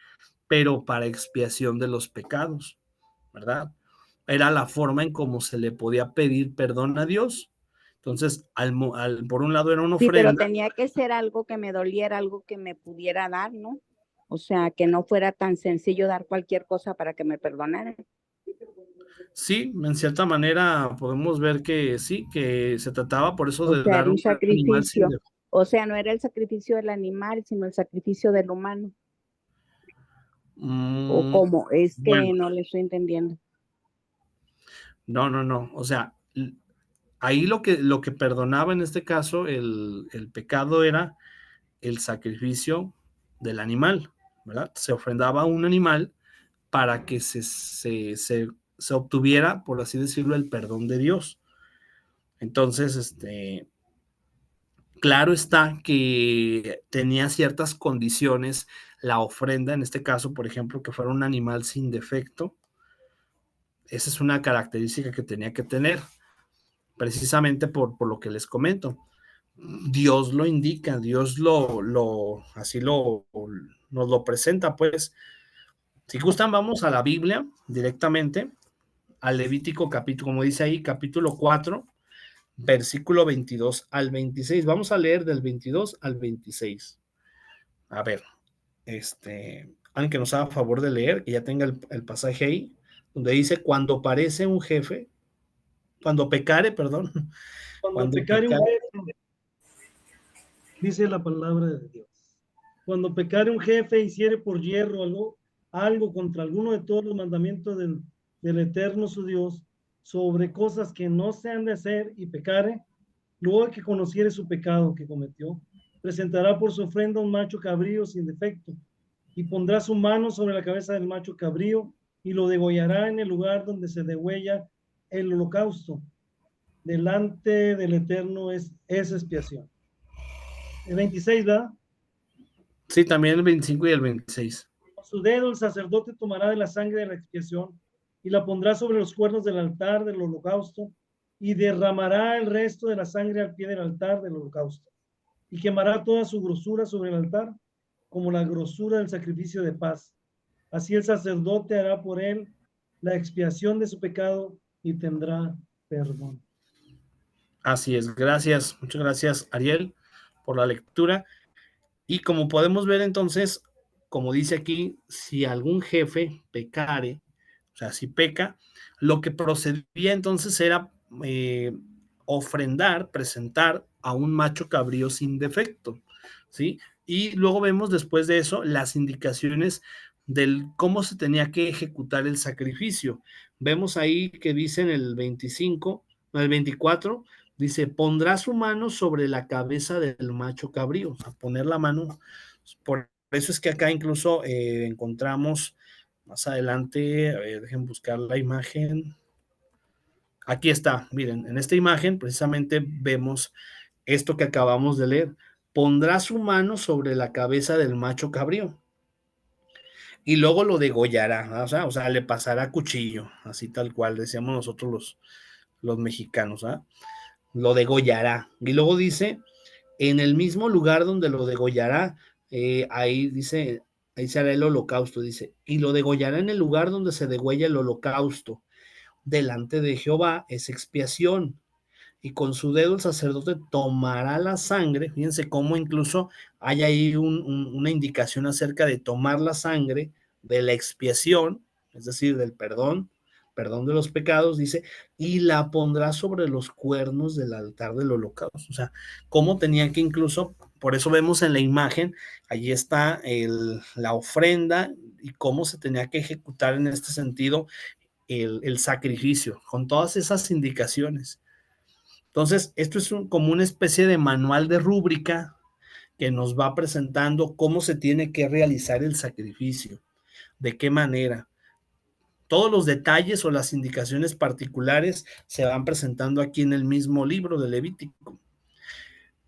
A: pero para expiación de los pecados, ¿verdad? Era la forma en cómo se le podía pedir perdón a Dios. Entonces, por un lado era una
B: Sí, pero
A: ofrenda.
B: tenía que ser algo que me doliera, algo que me pudiera dar, ¿no? O sea, que no fuera tan sencillo dar cualquier cosa para que me perdonaran.
A: Sí, en cierta manera podemos ver que sí, que se trataba por eso
B: O
A: de
B: sea,
A: dar
B: era un
A: un animal sin
B: sacrificio.
A: defecto.
B: O sea, no era el sacrificio del animal, sino el sacrificio del humano. ¿O cómo? Es
A: Bueno,
B: que no le estoy entendiendo.
A: no. O sea, ahí lo que perdonaba en este caso el pecado era el sacrificio del animal, ¿verdad? Se ofrendaba un animal para que se obtuviera, por así decirlo, el perdón de Dios. Entonces, claro está que tenía ciertas condiciones la ofrenda, en este caso, por ejemplo, que fuera un animal sin defecto. Esa es una característica que tenía que tener, precisamente por lo que les comento. Dios lo indica, Dios así nos lo presenta, pues. Si gustan, vamos a la Biblia directamente, al Levítico capítulo, como dice ahí, capítulo 4, versículo 22 al 26. Vamos a leer del 22 al 26. A ver, alguien que nos haga favor de leer, que ya tenga el pasaje ahí, donde dice, cuando pecare, perdón,
E: Cuando
A: cuando
E: pecare un
A: pecare,
E: jefe, dice la palabra de Dios. Cuando pecare un jefe hiciere por hierro algo contra alguno de todos los mandamientos del Eterno su Dios, sobre cosas que no se han de hacer y pecare, luego que conociere su pecado que cometió, presentará por su ofrenda un macho cabrío sin defecto, y pondrá su mano sobre la cabeza del macho cabrío y lo degollará en el lugar donde se degüella el holocausto. Delante del Eterno es expiación. El 26, ¿verdad?
A: sí, también el 25 y el 26.
E: Con su dedo el sacerdote tomará de la sangre de la expiación y la pondrá sobre los cuernos del altar del holocausto y derramará el resto de la sangre al pie del altar del holocausto y quemará toda su grosura sobre el altar como la grosura del sacrificio de paz. Así el sacerdote hará por él la expiación de su pecado y tendrá perdón.
A: Así es, gracias, muchas gracias, Ariel, por la lectura. Y como podemos ver entonces, como dice aquí, si algún jefe pecare, o sea, si peca, lo que procedía entonces era ofrendar, presentar a un macho cabrío sin defecto, ¿sí? Y luego vemos después de eso las indicaciones del cómo se tenía que ejecutar el sacrificio. Vemos ahí que dice en el 25, no, el 24, dice, pondrá su mano sobre la cabeza del macho cabrío, o sea, poner la mano, por eso es que acá incluso encontramos más adelante, a ver, dejen buscar la imagen. Aquí está, miren, en esta imagen precisamente vemos esto que acabamos de leer. Pondrá su mano sobre la cabeza del macho cabrío y luego lo degollará, ¿no? O sea, le pasará cuchillo, así tal cual, decíamos nosotros los mexicanos, ¿ah? Lo degollará. Y luego dice, en el mismo lugar donde lo degollará, ahí dice, ahí se hará el holocausto, dice, y lo degollará en el lugar donde se degüella el holocausto. Delante de Jehová es expiación. Y con su dedo el sacerdote tomará la sangre. Fíjense cómo incluso hay ahí una indicación acerca de tomar la sangre de la expiación, es decir, del perdón perdón de los pecados, dice, y la pondrá sobre los cuernos del altar del holocausto. O sea, cómo tenía que incluso, por eso vemos en la imagen, allí está la ofrenda y cómo se tenía que ejecutar en este sentido el sacrificio, con todas esas indicaciones. Entonces, esto es como una especie de manual de rúbrica que nos va presentando cómo se tiene que realizar el sacrificio, de qué manera. Todos los detalles o las indicaciones particulares se van presentando aquí en el mismo libro de Levítico.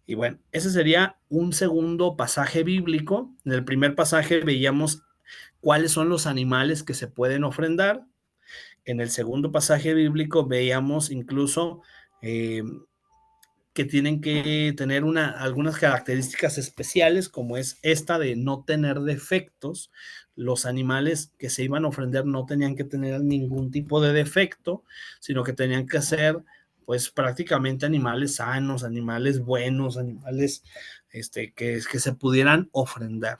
A: Y bueno, ese sería un segundo pasaje bíblico. En el primer pasaje veíamos cuáles son los animales que se pueden ofrendar. En el segundo pasaje bíblico veíamos incluso que tienen que tener algunas características especiales, como es esta de no tener defectos. Los animales que se iban a ofrendar no tenían que tener ningún tipo de defecto, sino que tenían que ser pues prácticamente animales sanos, animales buenos, animales que se pudieran ofrendar.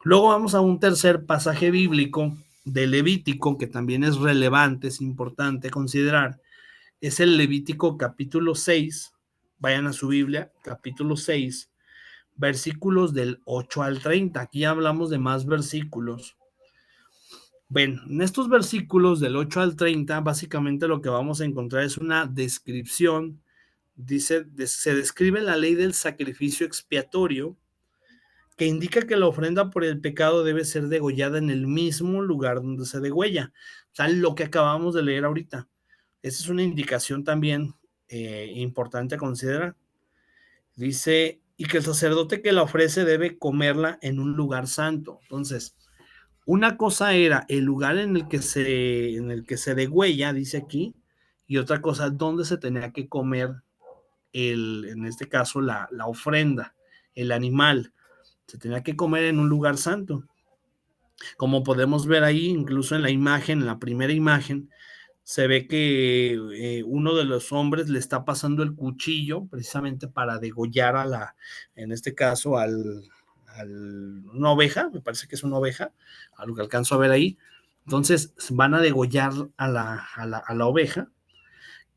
A: Luego vamos a un tercer pasaje bíblico de Levítico, que también es relevante, es importante considerar. Es el Levítico capítulo 6, vayan a su Biblia, capítulo 6, versículos del 8 al 30. Aquí hablamos de más versículos. Bueno, en estos versículos del 8 al 30, básicamente lo que vamos a encontrar es una descripción. Dice, se describe la ley del sacrificio expiatorio, que indica que la ofrenda por el pecado debe ser degollada en el mismo lugar donde se degüella. O sea, lo que acabamos de leer ahorita. Esa es una indicación también importante a considerar. Dice, y que el sacerdote que la ofrece debe comerla en un lugar santo. Entonces, una cosa era el lugar en el que se degüella, dice aquí, y otra cosa, dónde se tenía que comer en este caso, la ofrenda, el animal. Se tenía que comer en un lugar santo. Como podemos ver ahí, incluso en la imagen, en la primera imagen, se ve que uno de los hombres le está pasando el cuchillo precisamente para degollar en este caso, una oveja, me parece que es una oveja, a lo que alcanzo a ver ahí. Entonces van a degollar a la oveja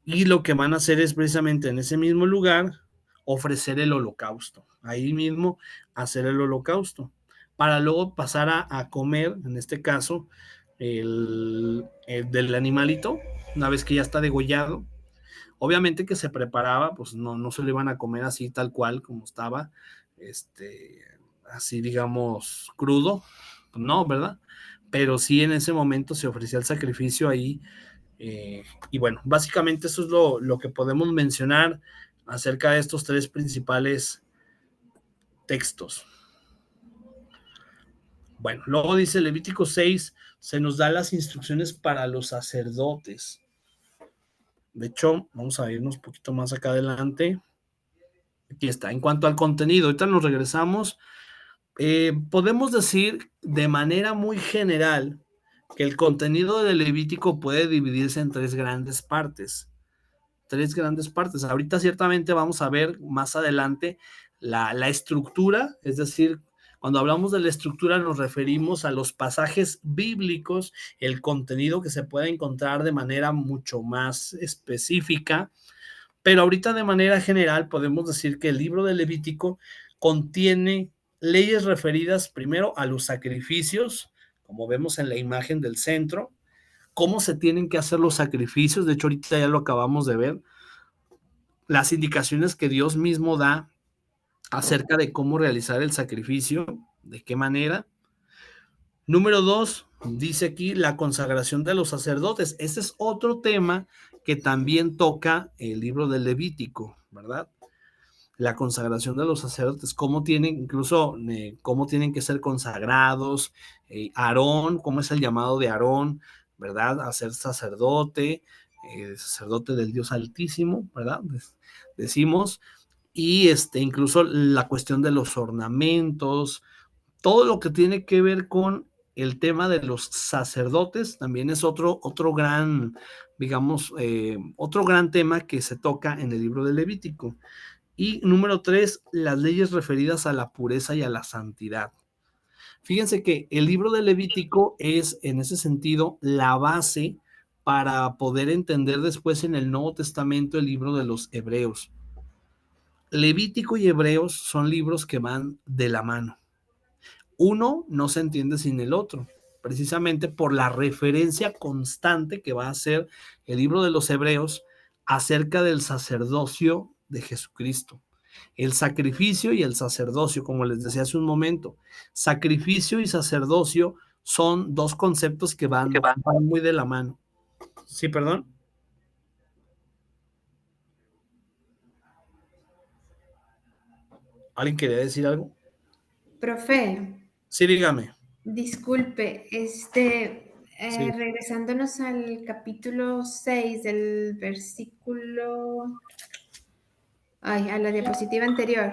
A: y lo que van a hacer es precisamente en ese mismo lugar ofrecer el holocausto, ahí mismo hacer el holocausto, para luego pasar a comer, en este caso, el del animalito, una vez que ya está degollado. Obviamente que se preparaba, pues no se lo iban a comer así tal cual como estaba, así digamos crudo, no, ¿verdad? Pero sí en ese momento se ofrecía el sacrificio ahí, y bueno, básicamente eso es lo que podemos mencionar acerca de estos tres principales textos. Bueno, luego dice Levítico 6, se nos da las instrucciones para los sacerdotes. De hecho, vamos a irnos un poquito más acá adelante. Aquí está. En cuanto al contenido, ahorita nos regresamos. Podemos decir de manera muy general que el contenido del Levítico puede dividirse en tres grandes partes. Ahorita ciertamente vamos a ver más adelante la estructura, es decir, cuando hablamos de la estructura nos referimos a los pasajes bíblicos, el contenido que se puede encontrar de manera mucho más específica, pero ahorita de manera general podemos decir que el libro de Levítico contiene leyes referidas primero a los sacrificios, como vemos en la imagen del centro, cómo se tienen que hacer los sacrificios, de hecho ahorita ya lo acabamos de ver, las indicaciones que Dios mismo da acerca de cómo realizar el sacrificio, de qué manera. Número 2, dice aquí la consagración de los sacerdotes. Ese es otro tema que también toca el libro del Levítico, ¿verdad? La consagración de los sacerdotes, cómo tienen que ser consagrados, Aarón, cómo es el llamado de Aarón, ¿verdad? A ser sacerdote, sacerdote del Dios Altísimo, ¿verdad? Decimos, y incluso la cuestión de los ornamentos, todo lo que tiene que ver con el tema de los sacerdotes, también es otro gran, digamos, otro gran tema que se toca en el libro de Levítico. Y número 3, las leyes referidas a la pureza y a la santidad. Fíjense que el libro de Levítico es, en ese sentido, la base para poder entender después en el Nuevo Testamento el libro de los Hebreos. Levítico y Hebreos son libros que van de la mano. Uno no se entiende sin el otro, precisamente por la referencia constante que va a hacer el libro de los Hebreos acerca del sacerdocio de Jesucristo. El sacrificio y el sacerdocio, como les decía hace un momento. Sacrificio y sacerdocio son dos conceptos que van muy de la mano. Sí, perdón. ¿Alguien quería decir algo?
F: Profe,
A: Sí, dígame.
F: disculpe,
A: Sí.
F: regresándonos al capítulo 6 del versículo, a la diapositiva anterior.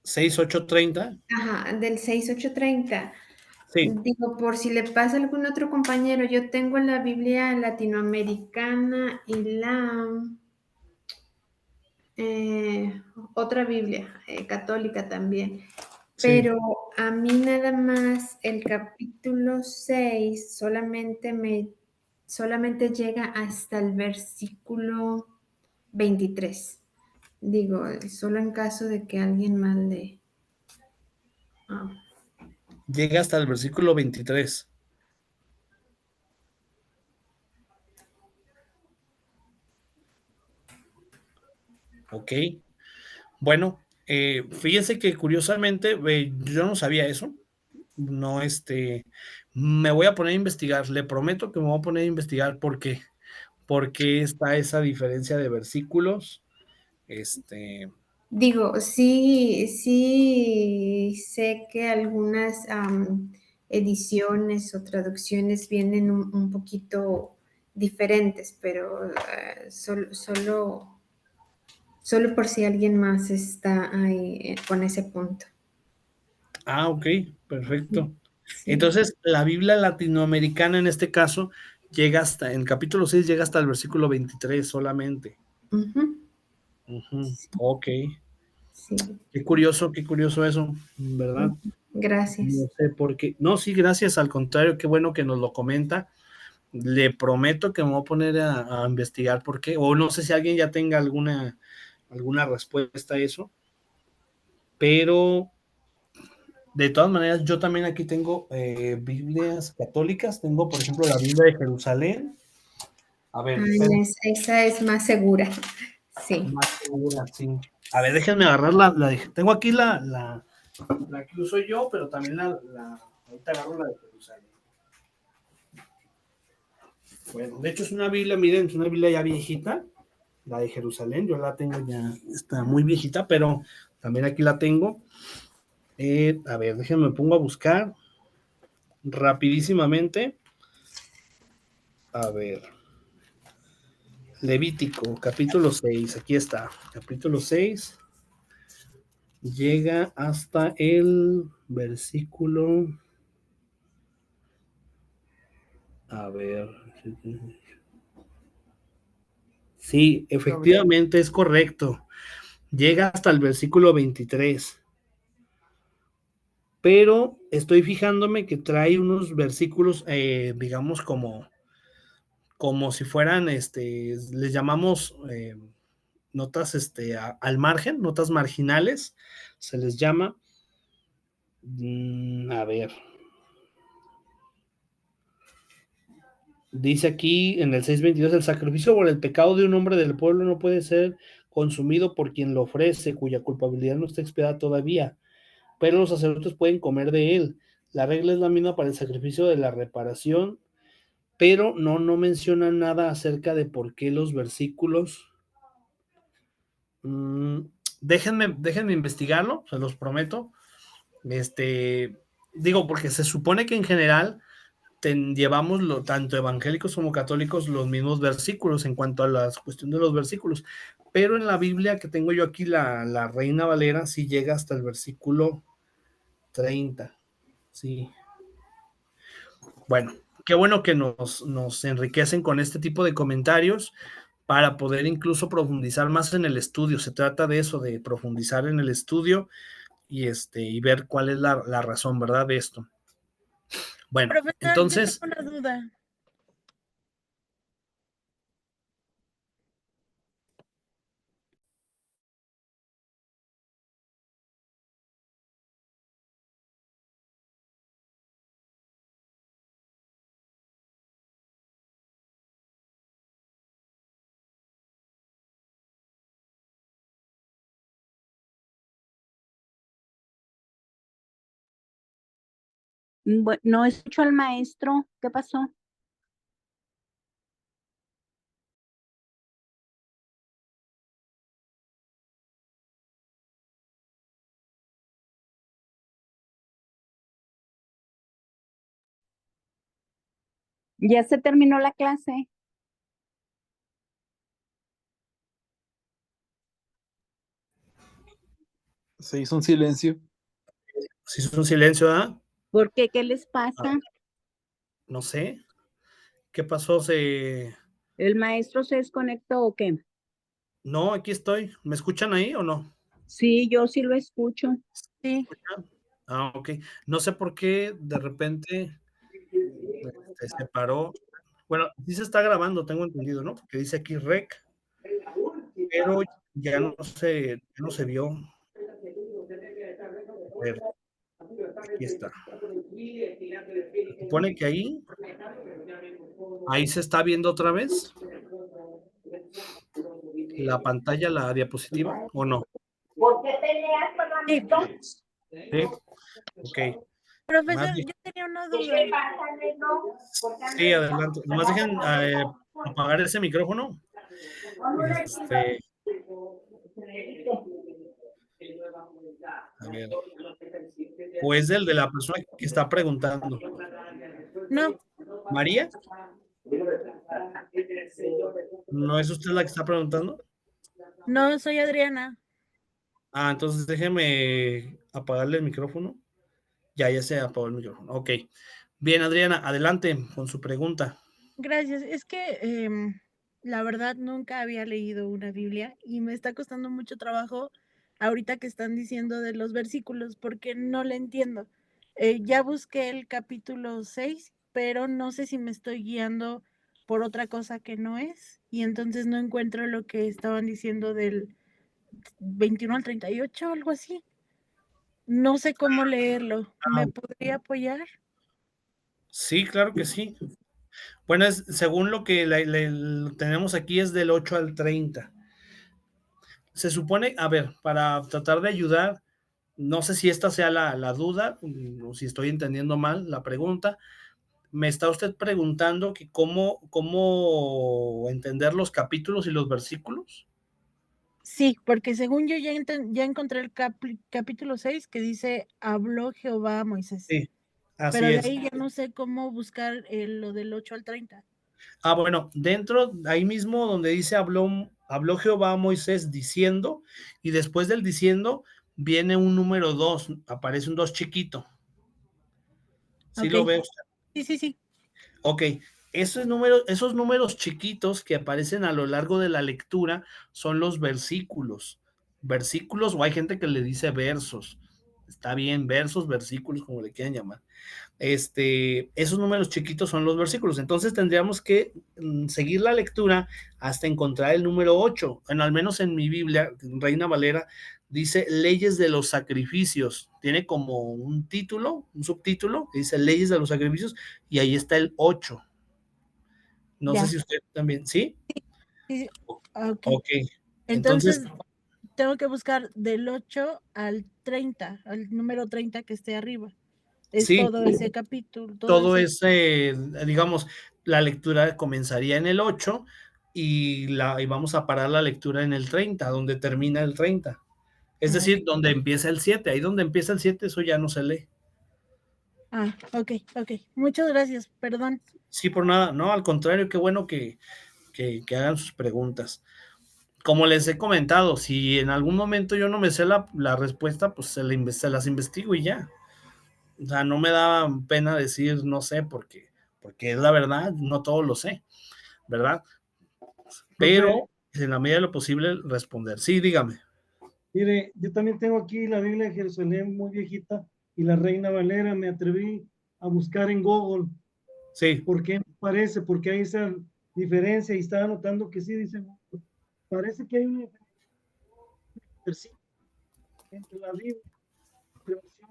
A: 6:8:30.
F: Ajá, del 6:8:30.
A: Sí.
F: Digo, por si le pasa a algún otro compañero, yo tengo la Biblia latinoamericana y la otra Biblia católica también.
A: Sí.
F: Pero a mí nada más el capítulo 6 solamente llega hasta el versículo 23. Digo, solo en caso de que alguien más le...
A: Llega hasta el versículo 23. Ok. Bueno, fíjense que curiosamente yo no sabía eso. No, me voy a poner a investigar. Le prometo que me voy a poner a investigar por qué está esa diferencia de versículos.
F: Digo, sí sé que algunas ediciones o traducciones vienen un poquito diferentes, pero solo por si alguien más está ahí con ese punto.
A: Ah, ok, perfecto.
F: Sí.
A: Entonces, la Biblia latinoamericana en este caso llega hasta, en el capítulo 6 llega hasta el versículo 23 solamente.
F: Ujú.
A: Ok.
F: Sí.
A: Qué curioso eso, ¿verdad?
F: Gracias.
A: No sé por qué. No, sí, gracias, al contrario, qué bueno que nos lo comenta. Le prometo que me voy a poner a investigar por qué, o no sé si alguien ya tenga alguna respuesta a eso, pero de todas maneras, yo también aquí tengo Biblias católicas, tengo por ejemplo la Biblia de Jerusalén. A ver,
F: Esa es más segura. Sí.
A: más segura, sí. A ver, déjenme agarrar tengo aquí la que uso yo, pero también ahorita agarro la de Jerusalén. Bueno, de hecho es una Biblia, miren, es una Biblia ya viejita, la de Jerusalén, yo la tengo ya, está muy viejita, pero también aquí la tengo. A ver, déjenme pongo a buscar rapidísimamente. A ver, Levítico, capítulo 6, aquí está, capítulo 6, llega hasta el versículo, a ver, sí, efectivamente es correcto, llega hasta el versículo 23, pero estoy fijándome que trae unos versículos, digamos, como si fueran, les llamamos notas al margen, notas marginales, se les llama. A ver. Dice aquí en el 6:22, el sacrificio por el pecado de un hombre del pueblo no puede ser consumido por quien lo ofrece, cuya culpabilidad no está expiada todavía, pero los sacerdotes pueden comer de él. La regla es la misma para el sacrificio de la reparación, pero no menciona nada acerca de por qué los versículos. Déjenme investigarlo, se los prometo. Digo, porque se supone que en general llevamos tanto evangélicos como católicos los mismos versículos en cuanto a la cuestión de los versículos, pero en la Biblia que tengo yo aquí, la Reina Valera, sí llega hasta el versículo 30. Sí. Bueno, qué bueno que nos enriquecen con este tipo de comentarios para poder incluso profundizar más en el estudio. Se trata de eso, de profundizar en el estudio y ver cuál es la razón, ¿verdad? De esto. Bueno,
G: Profesor, yo
A: entonces,
G: tengo una duda.
B: No escucho al maestro. ¿Qué pasó? Ya se terminó la clase.
H: Se hizo un silencio.
A: si es un silencio, ¿ah?
B: ¿Por qué? ¿Qué les pasa?
A: No sé. ¿Qué pasó?
B: ¿El maestro se desconectó o qué?
A: No, aquí estoy. ¿Me escuchan ahí o no?
B: Sí, yo sí lo escucho.
G: Sí.
A: Ah, ok. No sé por qué de repente se paró. Bueno, sí se está grabando, tengo entendido, ¿no? Porque dice aquí rec, pero ya no se vio. A ver, aquí está. Se supone que ahí se está viendo otra vez la pantalla, la diapositiva, ¿o no?
B: ¿Por qué peleas con la
G: Sí.
A: Sí, ok. Más
G: Profesor,
A: bien,
G: yo tenía una
B: ¿Qué
G: duda.
B: te pasa, negro?
A: sí, adelante. Nomás dejen apagar ese micrófono. A ver. ¿O es el de la persona que está preguntando?
G: No,
A: ¿María? ¿No es usted la que está preguntando?
G: no, soy Adriana.
A: Ah, entonces déjeme apagarle el micrófono. Ya se apagó el micrófono. Ok. Bien, Adriana, adelante con su pregunta.
G: Gracias. Es que la verdad nunca había leído una Biblia y me está costando mucho trabajo ahorita que están diciendo de los versículos porque no le entiendo. Ya busqué el capítulo 6, pero no sé si me estoy guiando por otra cosa que no es y entonces no encuentro lo que estaban diciendo del 21 al 38, algo así. No sé cómo leerlo. ¿Me podría apoyar?
A: Sí, claro que sí. Bueno, según lo que tenemos aquí es del 8 al 30. Se supone, a ver, para tratar de ayudar, no sé si esta sea la duda o si estoy entendiendo mal la pregunta. Me está usted preguntando que cómo entender los capítulos y los versículos.
G: Sí, porque según yo ya encontré el capítulo 6 que dice, habló Jehová a Moisés,
A: Sí, así
G: pero de
A: es.
G: ahí ya no sé cómo buscar lo del 8 al 30.
A: Bueno, ahí mismo donde dice habló Jehová a Moisés diciendo, y después del diciendo viene un número 2, aparece un 2 chiquito. ¿Sí
G: Ok,
A: lo ve usted?
G: sí.
A: Ok, esos números chiquitos que aparecen a lo largo de la lectura son los versículos. Versículos, o hay gente que le dice versos. Está bien, versos, versículos, como le quieran llamar. Esos números chiquitos son los versículos. Entonces tendríamos que seguir la lectura hasta encontrar el número 8. Bueno, al menos en mi Biblia, Reina Valera, dice leyes de los sacrificios. Tiene como un título, un subtítulo, que dice leyes de los sacrificios, y ahí está el 8. No sé
G: Ya,
A: si usted también, ¿sí?
G: sí, ok.
A: Ok. Entonces,
G: Entonces, tengo que buscar del 8 al 30, al número 30 que esté arriba. Es
A: sí,
G: todo ese capítulo, todo
A: todo
G: ese.
A: digamos, la lectura comenzaría en el 8 y vamos a parar la lectura en el 30, donde termina el 30. Es decir, donde empieza el 7. Ahí donde empieza el 7, eso ya no se lee.
G: Ok. Muchas gracias, perdón.
A: Sí, por nada. No, al contrario, qué bueno que hagan sus preguntas. Como les he comentado, si en algún momento yo no me sé la respuesta, pues se las investigo y ya. O sea, no me da pena decir no sé, porque es la verdad, no todo lo sé, ¿verdad?
E: Profe,
A: Pero en la medida de lo posible responder. Sí, dígame.
E: mire, yo también tengo aquí la Biblia de Jerusalén muy viejita y la Reina Valera. Me atreví a buscar en Google
A: Sí,
E: por qué me parece, porque hay esa diferencia y estaba notando que sí, dice, parece que hay una diferencia entre la Biblia y la versión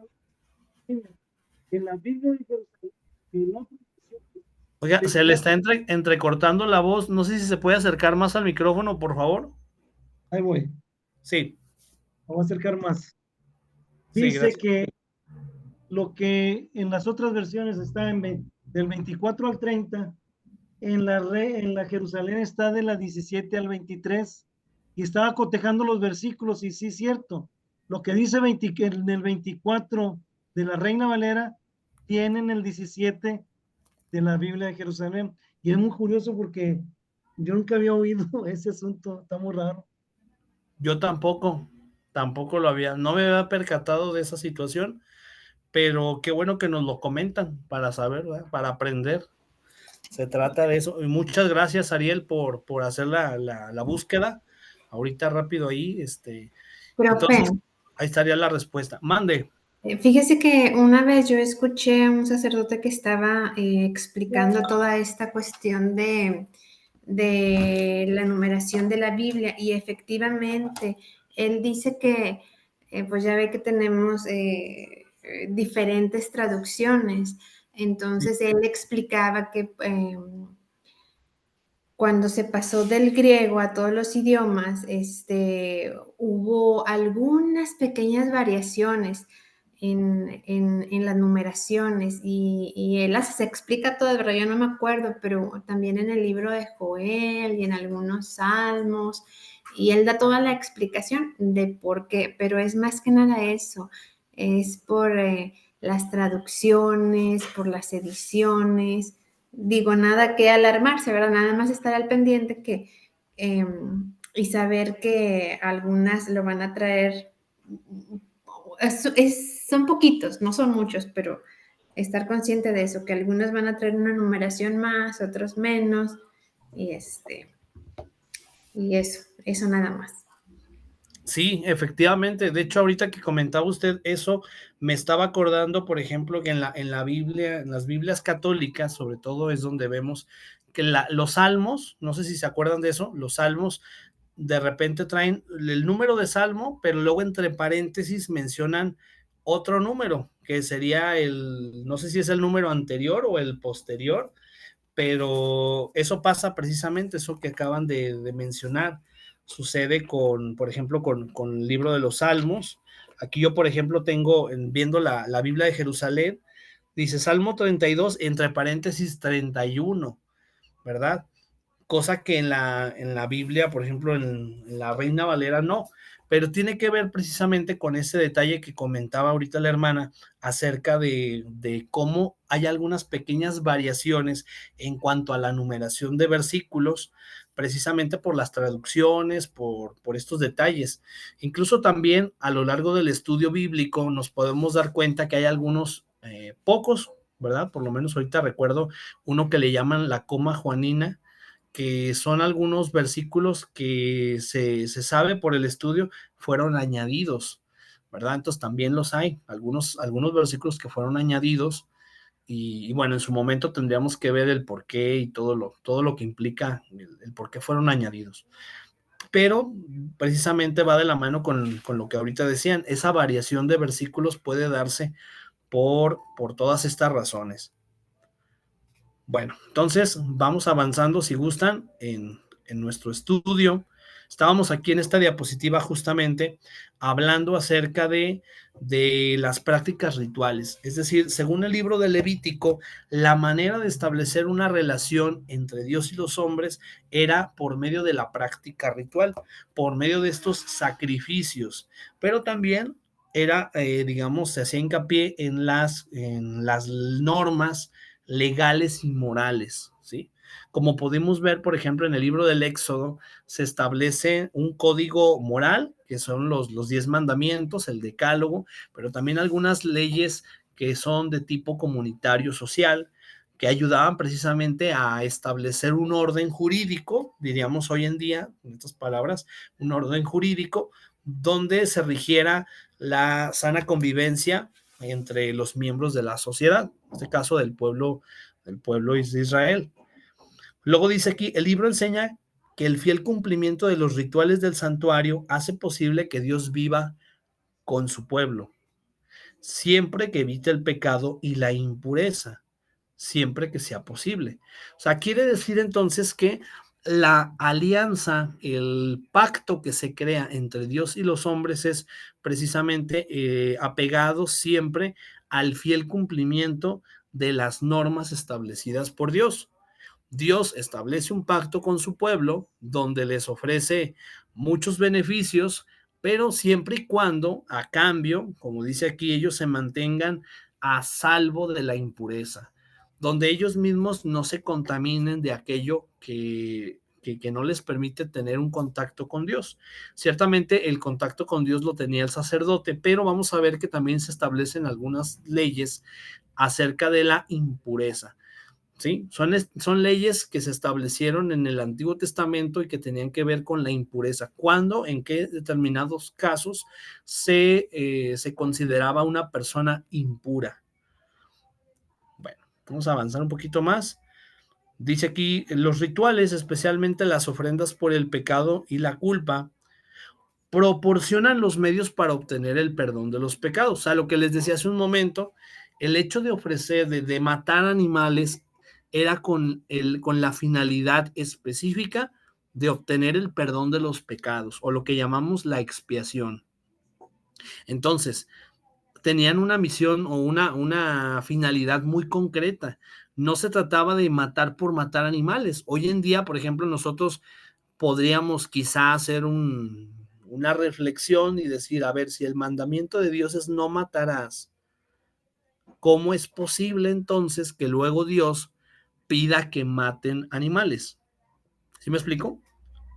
E: en la Biblia de Jerusalén, en la otra versión,
A: oiga, se le está
E: 24,
A: entrecortando la voz. No sé si se puede acercar más al micrófono, por favor.
E: ahí voy,
A: Sí,
E: me voy a acercar más.
A: sí,
E: Dice
A: gracias.
E: que lo que en las otras versiones está del 24 al 30, en la Jerusalén está de la 17 al 23, y estaba cotejando los versículos, y sí es cierto, lo que dice en el 24 de la Reina Valera, tiene en el 17 de la Biblia de Jerusalén, y es muy curioso porque yo nunca había oído ese asunto, está muy raro.
A: Yo tampoco no me había percatado de esa situación, pero qué bueno que nos lo comentan para saber, ¿verdad? Para aprender. Se trata de eso. Y muchas gracias, Ariel, por hacer la búsqueda. Ahorita rápido ahí,
F: Profe,
A: entonces, ahí estaría la respuesta. Mande.
F: fíjese que una vez yo escuché a un sacerdote que estaba explicando toda esta cuestión de la numeración de la Biblia y efectivamente él dice que, pues ya ve que tenemos diferentes traducciones. Entonces él explicaba que cuando se pasó del griego a todos los idiomas, hubo algunas pequeñas variaciones en las numeraciones y él las explica todas, pero yo no me acuerdo, pero también en el libro de Joel y en algunos salmos, y él da toda la explicación de por qué, pero es más que nada eso, es por las traducciones, por las ediciones. Digo, nada que alarmarse, ¿verdad? Nada más estar al pendiente y saber que algunas lo van a traer, son poquitos, no son muchos, pero estar consciente de eso, que algunos van a traer una numeración más, otros menos, y y eso nada más.
A: Sí, efectivamente. De hecho, ahorita que comentaba usted eso, me estaba acordando, por ejemplo, que en la Biblia, en las Biblias católicas, sobre todo es donde vemos que los salmos, no sé si se acuerdan de eso, los salmos de repente traen el número de salmo, pero luego entre paréntesis mencionan otro número, que sería no sé si es el número anterior o el posterior, pero eso pasa precisamente, eso que acaban de mencionar, sucede por ejemplo, con el libro de los Salmos. Aquí yo, por ejemplo, tengo, viendo la Biblia de Jerusalén, dice Salmo 32, entre paréntesis 31, ¿verdad? Cosa que en la Biblia, por ejemplo, en la Reina Valera no, pero tiene que ver precisamente con ese detalle que comentaba ahorita la hermana acerca de cómo hay algunas pequeñas variaciones en cuanto a la numeración de versículos, precisamente por las traducciones, por estos detalles. Incluso también a lo largo del estudio bíblico nos podemos dar cuenta que hay algunos pocos, ¿verdad? Por lo menos ahorita recuerdo uno que le llaman la coma juanina, que son algunos versículos que se sabe por el estudio fueron añadidos, ¿verdad? Entonces también los hay, algunos versículos que fueron añadidos y bueno, en su momento tendríamos que ver el por qué y todo lo que implica el por qué fueron añadidos. Pero precisamente va de la mano con lo que ahorita decían, esa variación de versículos puede darse por todas estas razones. Bueno, entonces vamos avanzando, si gustan, en nuestro estudio. Estábamos aquí en esta diapositiva justamente hablando acerca de las prácticas rituales. Es decir, según el libro de Levítico, la manera de establecer una relación entre Dios y los hombres era por medio de la práctica ritual, por medio de estos sacrificios, pero también era, digamos, se hacía hincapié en las normas legales y morales, ¿sí? Como podemos ver, por ejemplo, en el libro del Éxodo, se establece un código moral, que son los 10 mandamientos, el decálogo, pero también algunas leyes que son de tipo comunitario social, que ayudaban precisamente a establecer un orden jurídico, diríamos hoy en día, en estas palabras, un orden jurídico donde se rigiera la sana convivencia entre los miembros de la sociedad, en este caso del pueblo de Israel. Luego dice aquí, el libro enseña que el fiel cumplimiento de los rituales del santuario hace posible que Dios viva con su pueblo, siempre que evite el pecado y la impureza, siempre que sea posible. O sea, quiere decir entonces que la alianza, el pacto que se crea entre Dios y los hombres es precisamente apegado siempre al fiel cumplimiento de las normas establecidas por Dios. Dios establece un pacto con su pueblo donde les ofrece muchos beneficios, pero siempre y cuando, a cambio, como dice aquí, ellos se mantengan a salvo de la impureza, donde ellos mismos no se contaminen de aquello que no les permite tener un contacto con Dios. Ciertamente el contacto con Dios lo tenía el sacerdote, pero vamos a ver que también se establecen algunas leyes acerca de la impureza. ¿Sí? Son leyes que se establecieron en el Antiguo Testamento y que tenían que ver con la impureza. ¿Cuándo? ¿En qué determinados casos se consideraba una persona impura? Bueno, vamos a avanzar un poquito más. Dice aquí, los rituales, especialmente las ofrendas por el pecado y la culpa, proporcionan los medios para obtener el perdón de los pecados. O sea, lo que les decía hace un momento, el hecho de ofrecer, de matar animales, era con la finalidad específica de obtener el perdón de los pecados, o lo que llamamos la expiación. Entonces, tenían una misión o una finalidad muy concreta. No se trataba de matar por matar animales. Hoy en día, por ejemplo, nosotros podríamos quizá hacer una reflexión y decir, a ver, si el mandamiento de Dios es no matarás, ¿cómo es posible entonces que luego Dios pida que maten animales? ¿Sí me explico?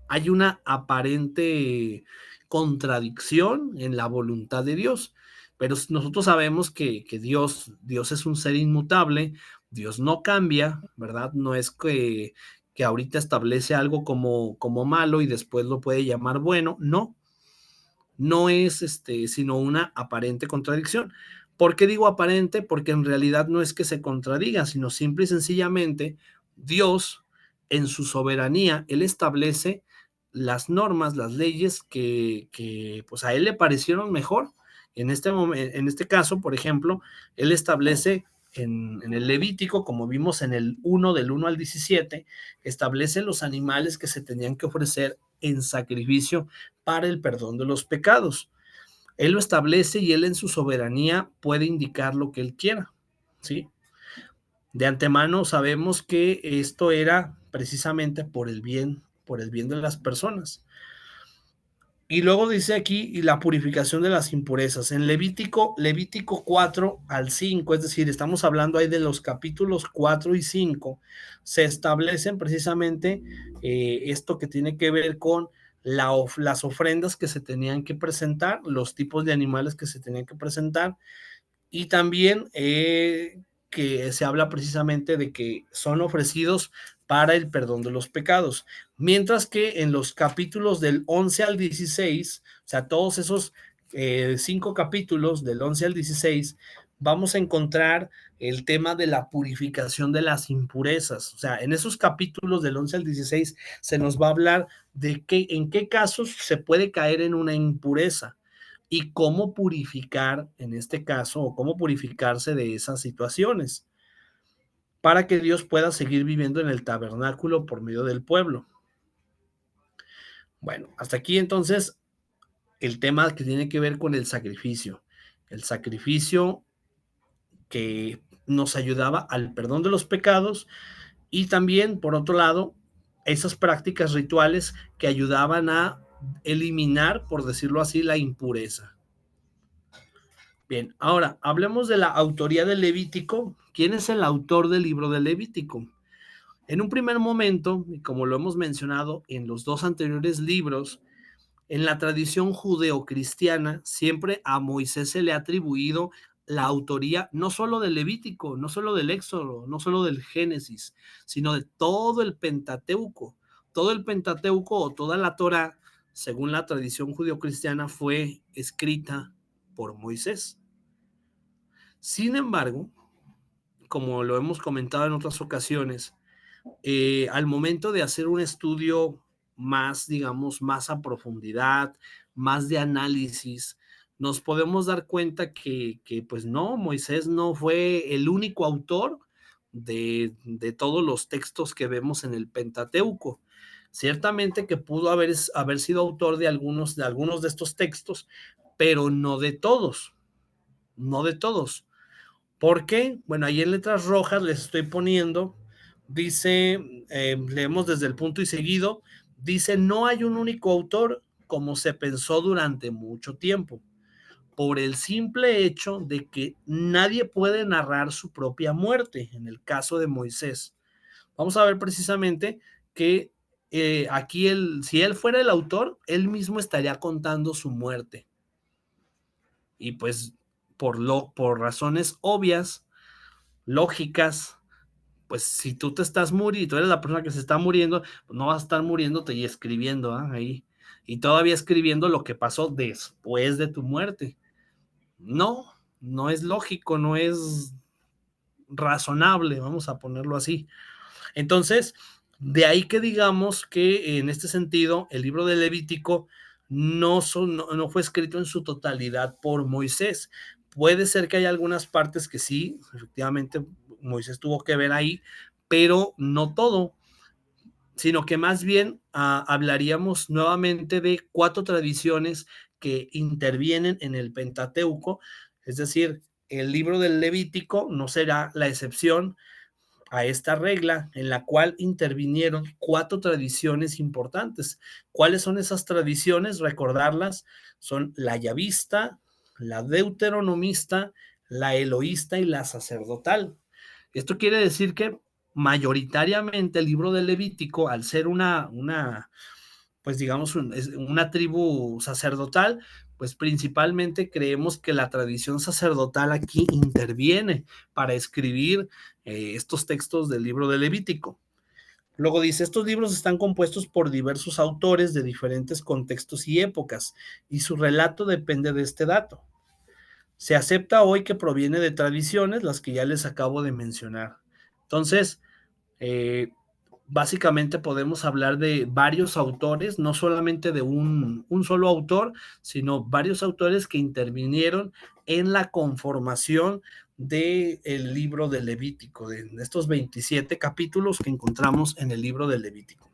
A: Hay una aparente contradicción en la voluntad de Dios, pero nosotros sabemos que Dios es un ser inmutable, Dios no cambia, ¿verdad? No es que ahorita establece algo como malo y después lo puede llamar bueno, no es sino una aparente contradicción. ¿Por qué digo aparente? Porque en realidad no es que se contradiga, sino simple y sencillamente Dios, en su soberanía, Él establece las normas, las leyes que pues a Él le parecieron mejor. En este caso, por ejemplo, Él establece en el Levítico, como vimos en el 1, del 1 al 17, establece los animales que se tenían que ofrecer en sacrificio para el perdón de los pecados. Él lo establece y Él en su soberanía puede indicar lo que Él quiera, ¿sí? De antemano sabemos que esto era precisamente por el bien de las personas. Y luego dice aquí, y la purificación de las impurezas. En Levítico 4 al 5, es decir, estamos hablando ahí de los capítulos 4 y 5, se establecen precisamente esto que tiene que ver con las ofrendas que se tenían que presentar, los tipos de animales que se tenían que presentar, y también que se habla precisamente de que son ofrecidos para el perdón de los pecados. Mientras que en los capítulos del 11 al 16, o sea, todos esos 5 capítulos del 11 al 16, vamos a encontrar el tema de la purificación de las impurezas. O sea, en esos capítulos del 11 al 16 se nos va a hablar de en qué casos se puede caer en una impureza y cómo purificar, en este caso, o cómo purificarse de esas situaciones, para que Dios pueda seguir viviendo en el tabernáculo por medio del pueblo. Bueno, hasta aquí entonces el tema que tiene que ver con el sacrificio que nos ayudaba al perdón de los pecados, y también, por otro lado, esas prácticas rituales que ayudaban a eliminar, por decirlo así, la impureza. Bien, ahora hablemos de la autoría del Levítico. ¿Quién es el autor del libro del Levítico? En un primer momento, y como lo hemos mencionado en los 2 anteriores libros, en la tradición judeocristiana siempre a Moisés se le ha atribuido la autoría no solo del Levítico, no solo del Éxodo, no solo del Génesis, sino de todo el Pentateuco. Todo el Pentateuco o toda la Torá, según la tradición judeocristiana, fue escrita por Moisés. Sin embargo, como lo hemos comentado en otras ocasiones, al momento de hacer un estudio más, digamos, más a profundidad, más de análisis, nos podemos dar cuenta que pues no, Moisés no fue el único autor de todos los textos que vemos en el Pentateuco. Ciertamente que pudo haber sido autor de algunos de estos textos, pero no de todos, no de todos. ¿Por qué? Bueno, ahí en letras rojas les estoy poniendo, dice, leemos desde el punto y seguido, dice, no hay un único autor como se pensó durante mucho tiempo, por el simple hecho de que nadie puede narrar su propia muerte, en el caso de Moisés. Vamos a ver precisamente que aquí, si él fuera el autor, él mismo estaría contando su muerte. Y pues por razones obvias, lógicas, pues si tú te estás muriendo, tú eres la persona que se está muriendo, pues no vas a estar muriéndote y escribiendo ahí, y todavía escribiendo lo que pasó después de tu muerte. No, no es lógico, no es razonable, vamos a ponerlo así. Entonces, de ahí que digamos que en este sentido, el libro de Levítico no fue escrito en su totalidad por Moisés. Puede ser que haya algunas partes que sí, efectivamente, Moisés tuvo que ver ahí, pero no todo, sino que más bien hablaríamos nuevamente de 4 tradiciones que intervienen en el Pentateuco, es decir, el libro del Levítico no será la excepción a esta regla en la cual intervinieron 4 tradiciones importantes. ¿Cuáles son esas tradiciones? Recordarlas, son la yavista, la deuteronomista, la eloísta y la sacerdotal. Esto quiere decir que mayoritariamente el libro de Levítico, al ser pues digamos, una tribu sacerdotal, pues principalmente creemos que la tradición sacerdotal aquí interviene para escribir estos textos del libro de Levítico. Luego dice, estos libros están compuestos por diversos autores de diferentes contextos y épocas, y su relato depende de este dato. Se acepta hoy que proviene de tradiciones, las que ya les acabo de mencionar. Entonces, básicamente podemos hablar de varios autores, no solamente de un solo autor, sino varios autores que intervinieron en la conformación del libro de Levítico, de estos 27 capítulos que encontramos en el libro de Levítico.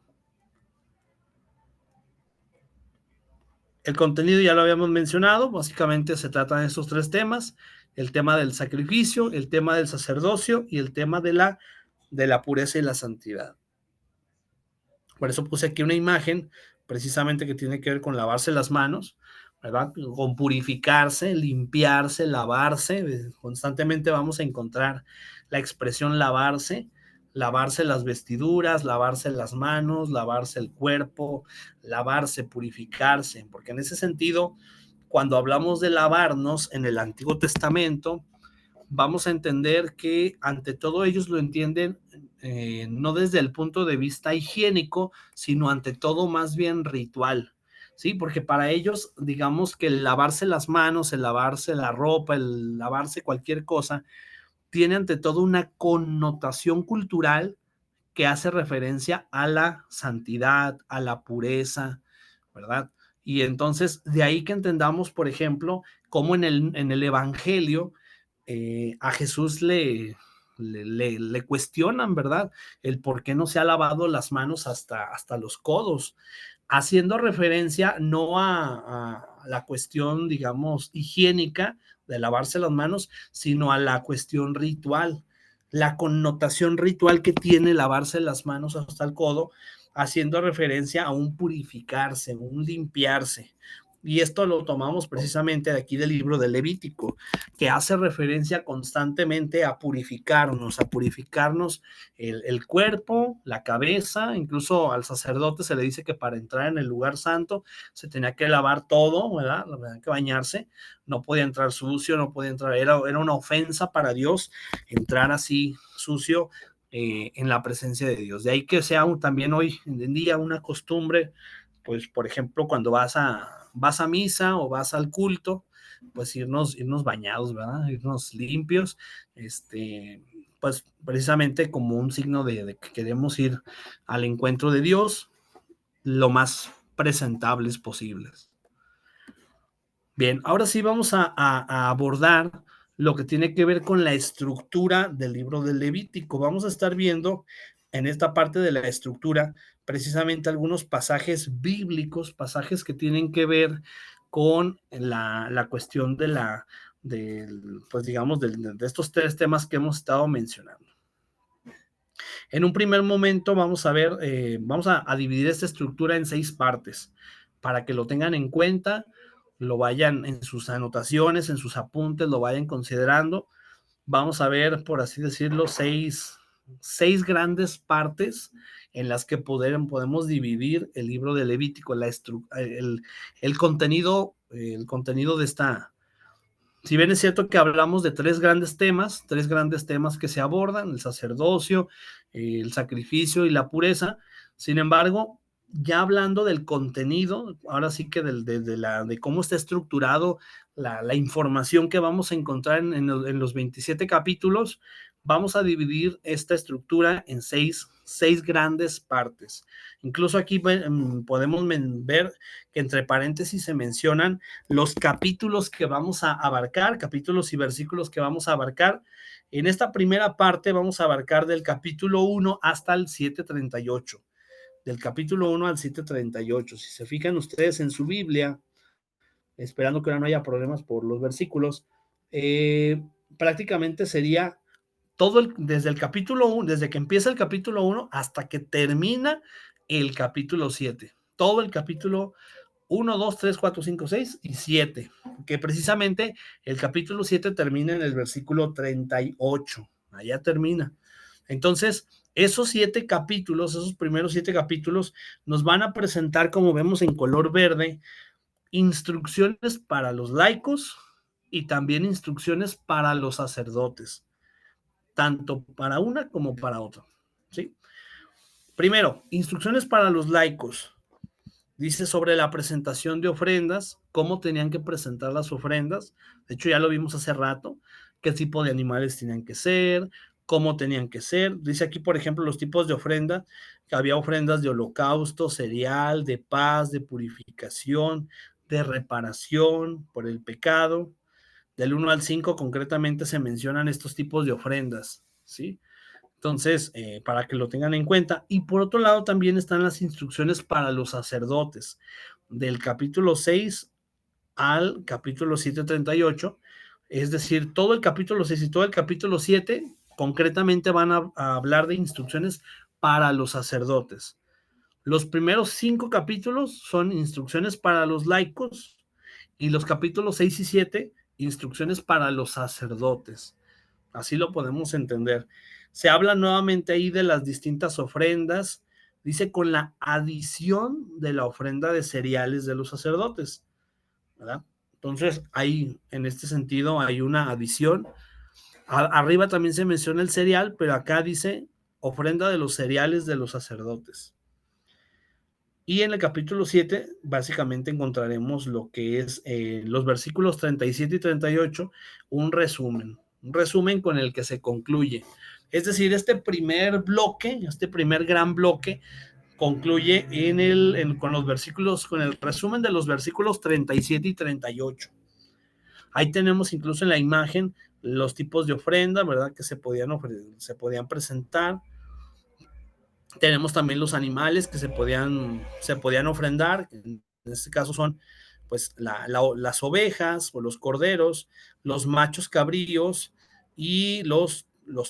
A: El contenido ya lo habíamos mencionado, básicamente se trata de estos 3 temas, el tema del sacrificio, el tema del sacerdocio y el tema de la pureza y la santidad. Por eso puse aquí una imagen precisamente que tiene que ver con lavarse las manos, ¿verdad? Con purificarse, limpiarse, lavarse. Constantemente vamos a encontrar la expresión lavarse las vestiduras, lavarse las manos, lavarse el cuerpo, lavarse, purificarse, porque en ese sentido, cuando hablamos de lavarnos en el Antiguo Testamento, vamos a entender que ante todo ellos lo entienden no desde el punto de vista higiénico, sino ante todo más bien ritual, ¿sí? Porque para ellos, digamos que el lavarse las manos, el lavarse la ropa, el lavarse cualquier cosa, tiene ante todo una connotación cultural que hace referencia a la santidad, a la pureza, ¿verdad? Y entonces, de ahí que entendamos, por ejemplo, cómo en el Evangelio a Jesús le cuestionan, ¿verdad? El por qué no se ha lavado las manos hasta los codos, haciendo referencia no a la cuestión, digamos, higiénica de lavarse las manos, sino a la cuestión ritual, la connotación ritual que tiene lavarse las manos hasta el codo, haciendo referencia a un purificarse, un limpiarse. Y esto lo tomamos precisamente de aquí del libro de Levítico, que hace referencia constantemente a purificarnos el cuerpo, la cabeza, incluso al sacerdote se le dice que para entrar en el lugar santo se tenía que lavar todo, ¿verdad? Tenía que bañarse, no podía entrar sucio, no podía entrar, era una ofensa para Dios entrar así sucio en la presencia de Dios. De ahí que sea también hoy en día una costumbre pues, por ejemplo, cuando vas a misa o vas al culto, pues irnos bañados, ¿verdad? Irnos limpios, pues precisamente como un signo de que queremos ir al encuentro de Dios lo más presentables posibles. Bien, ahora sí vamos a abordar lo que tiene que ver con la estructura del libro del Levítico. Vamos a estar viendo en esta parte de la estructura precisamente algunos pasajes bíblicos, pasajes que tienen que ver con la cuestión pues digamos, de estos 3 temas que hemos estado mencionando. En un primer momento vamos a ver, vamos a dividir esta estructura en 6 partes para que lo tengan en cuenta, lo vayan en sus anotaciones, en sus apuntes, lo vayan considerando. Vamos a ver, por así decirlo, 6 grandes partes en las que podemos dividir el libro de Levítico, el contenido de esta. Si bien es cierto que hablamos de 3 grandes temas que se abordan, el sacerdocio, el sacrificio y la pureza, sin embargo, ya hablando del contenido, ahora sí que de cómo está estructurado la información que vamos a encontrar en los 27 capítulos, vamos a dividir esta estructura en 6 grandes partes. Incluso aquí podemos ver que entre paréntesis se mencionan los capítulos que vamos a abarcar, capítulos y versículos que vamos a abarcar. En esta primera parte vamos a abarcar del capítulo 1 hasta el 7:38. Del capítulo 1 al 7:38. Si se fijan ustedes en su Biblia, esperando que ahora no haya problemas por los versículos, prácticamente sería desde el capítulo 1, desde que empieza el capítulo 1 hasta que termina el capítulo 7. Todo el capítulo 1, 2, 3, 4, 5, 6 y 7, que precisamente el capítulo 7 termina en el versículo 38, allá termina. Entonces, esos 7 capítulos, esos primeros 7 capítulos, nos van a presentar, como vemos en color verde, instrucciones para los laicos y también instrucciones para los sacerdotes, tanto para una como para otra, ¿sí? Primero, instrucciones para los laicos. Dice sobre la presentación de ofrendas, cómo tenían que presentar las ofrendas. De hecho, ya lo vimos hace rato, qué tipo de animales tenían que ser, cómo tenían que ser. Dice aquí, por ejemplo, los tipos de ofrenda, que había ofrendas de holocausto, cereal, de paz, de purificación, de reparación por el pecado. Del 1 al 5 concretamente se mencionan estos tipos de ofrendas, ¿sí? Entonces, para que lo tengan en cuenta. Y por otro lado, también están las instrucciones para los sacerdotes, del capítulo 6 al capítulo 7:38, es decir, todo el capítulo 6 y todo el capítulo 7, concretamente van a hablar de instrucciones para los sacerdotes. Los primeros 5 capítulos son instrucciones para los laicos y los capítulos 6 y 7, instrucciones para los sacerdotes. Así lo podemos entender. Se habla nuevamente ahí de las distintas ofrendas, dice con la adición de la ofrenda de cereales de los sacerdotes, ¿verdad? Entonces, ahí, en este sentido, hay una adición. Arriba también se menciona el cereal, pero acá dice ofrenda de los cereales de los sacerdotes. Y en el capítulo 7, básicamente encontraremos lo que es los versículos 37 y 38, un resumen con el que se concluye. Es decir, este primer gran bloque, concluye con los versículos, con el resumen de los versículos 37 y 38. Ahí tenemos incluso en la imagen los tipos de ofrenda, ¿verdad? Que se podían presentar. Tenemos también los animales que se podían ofrendar, en este caso son pues las ovejas o los corderos, los machos cabríos y los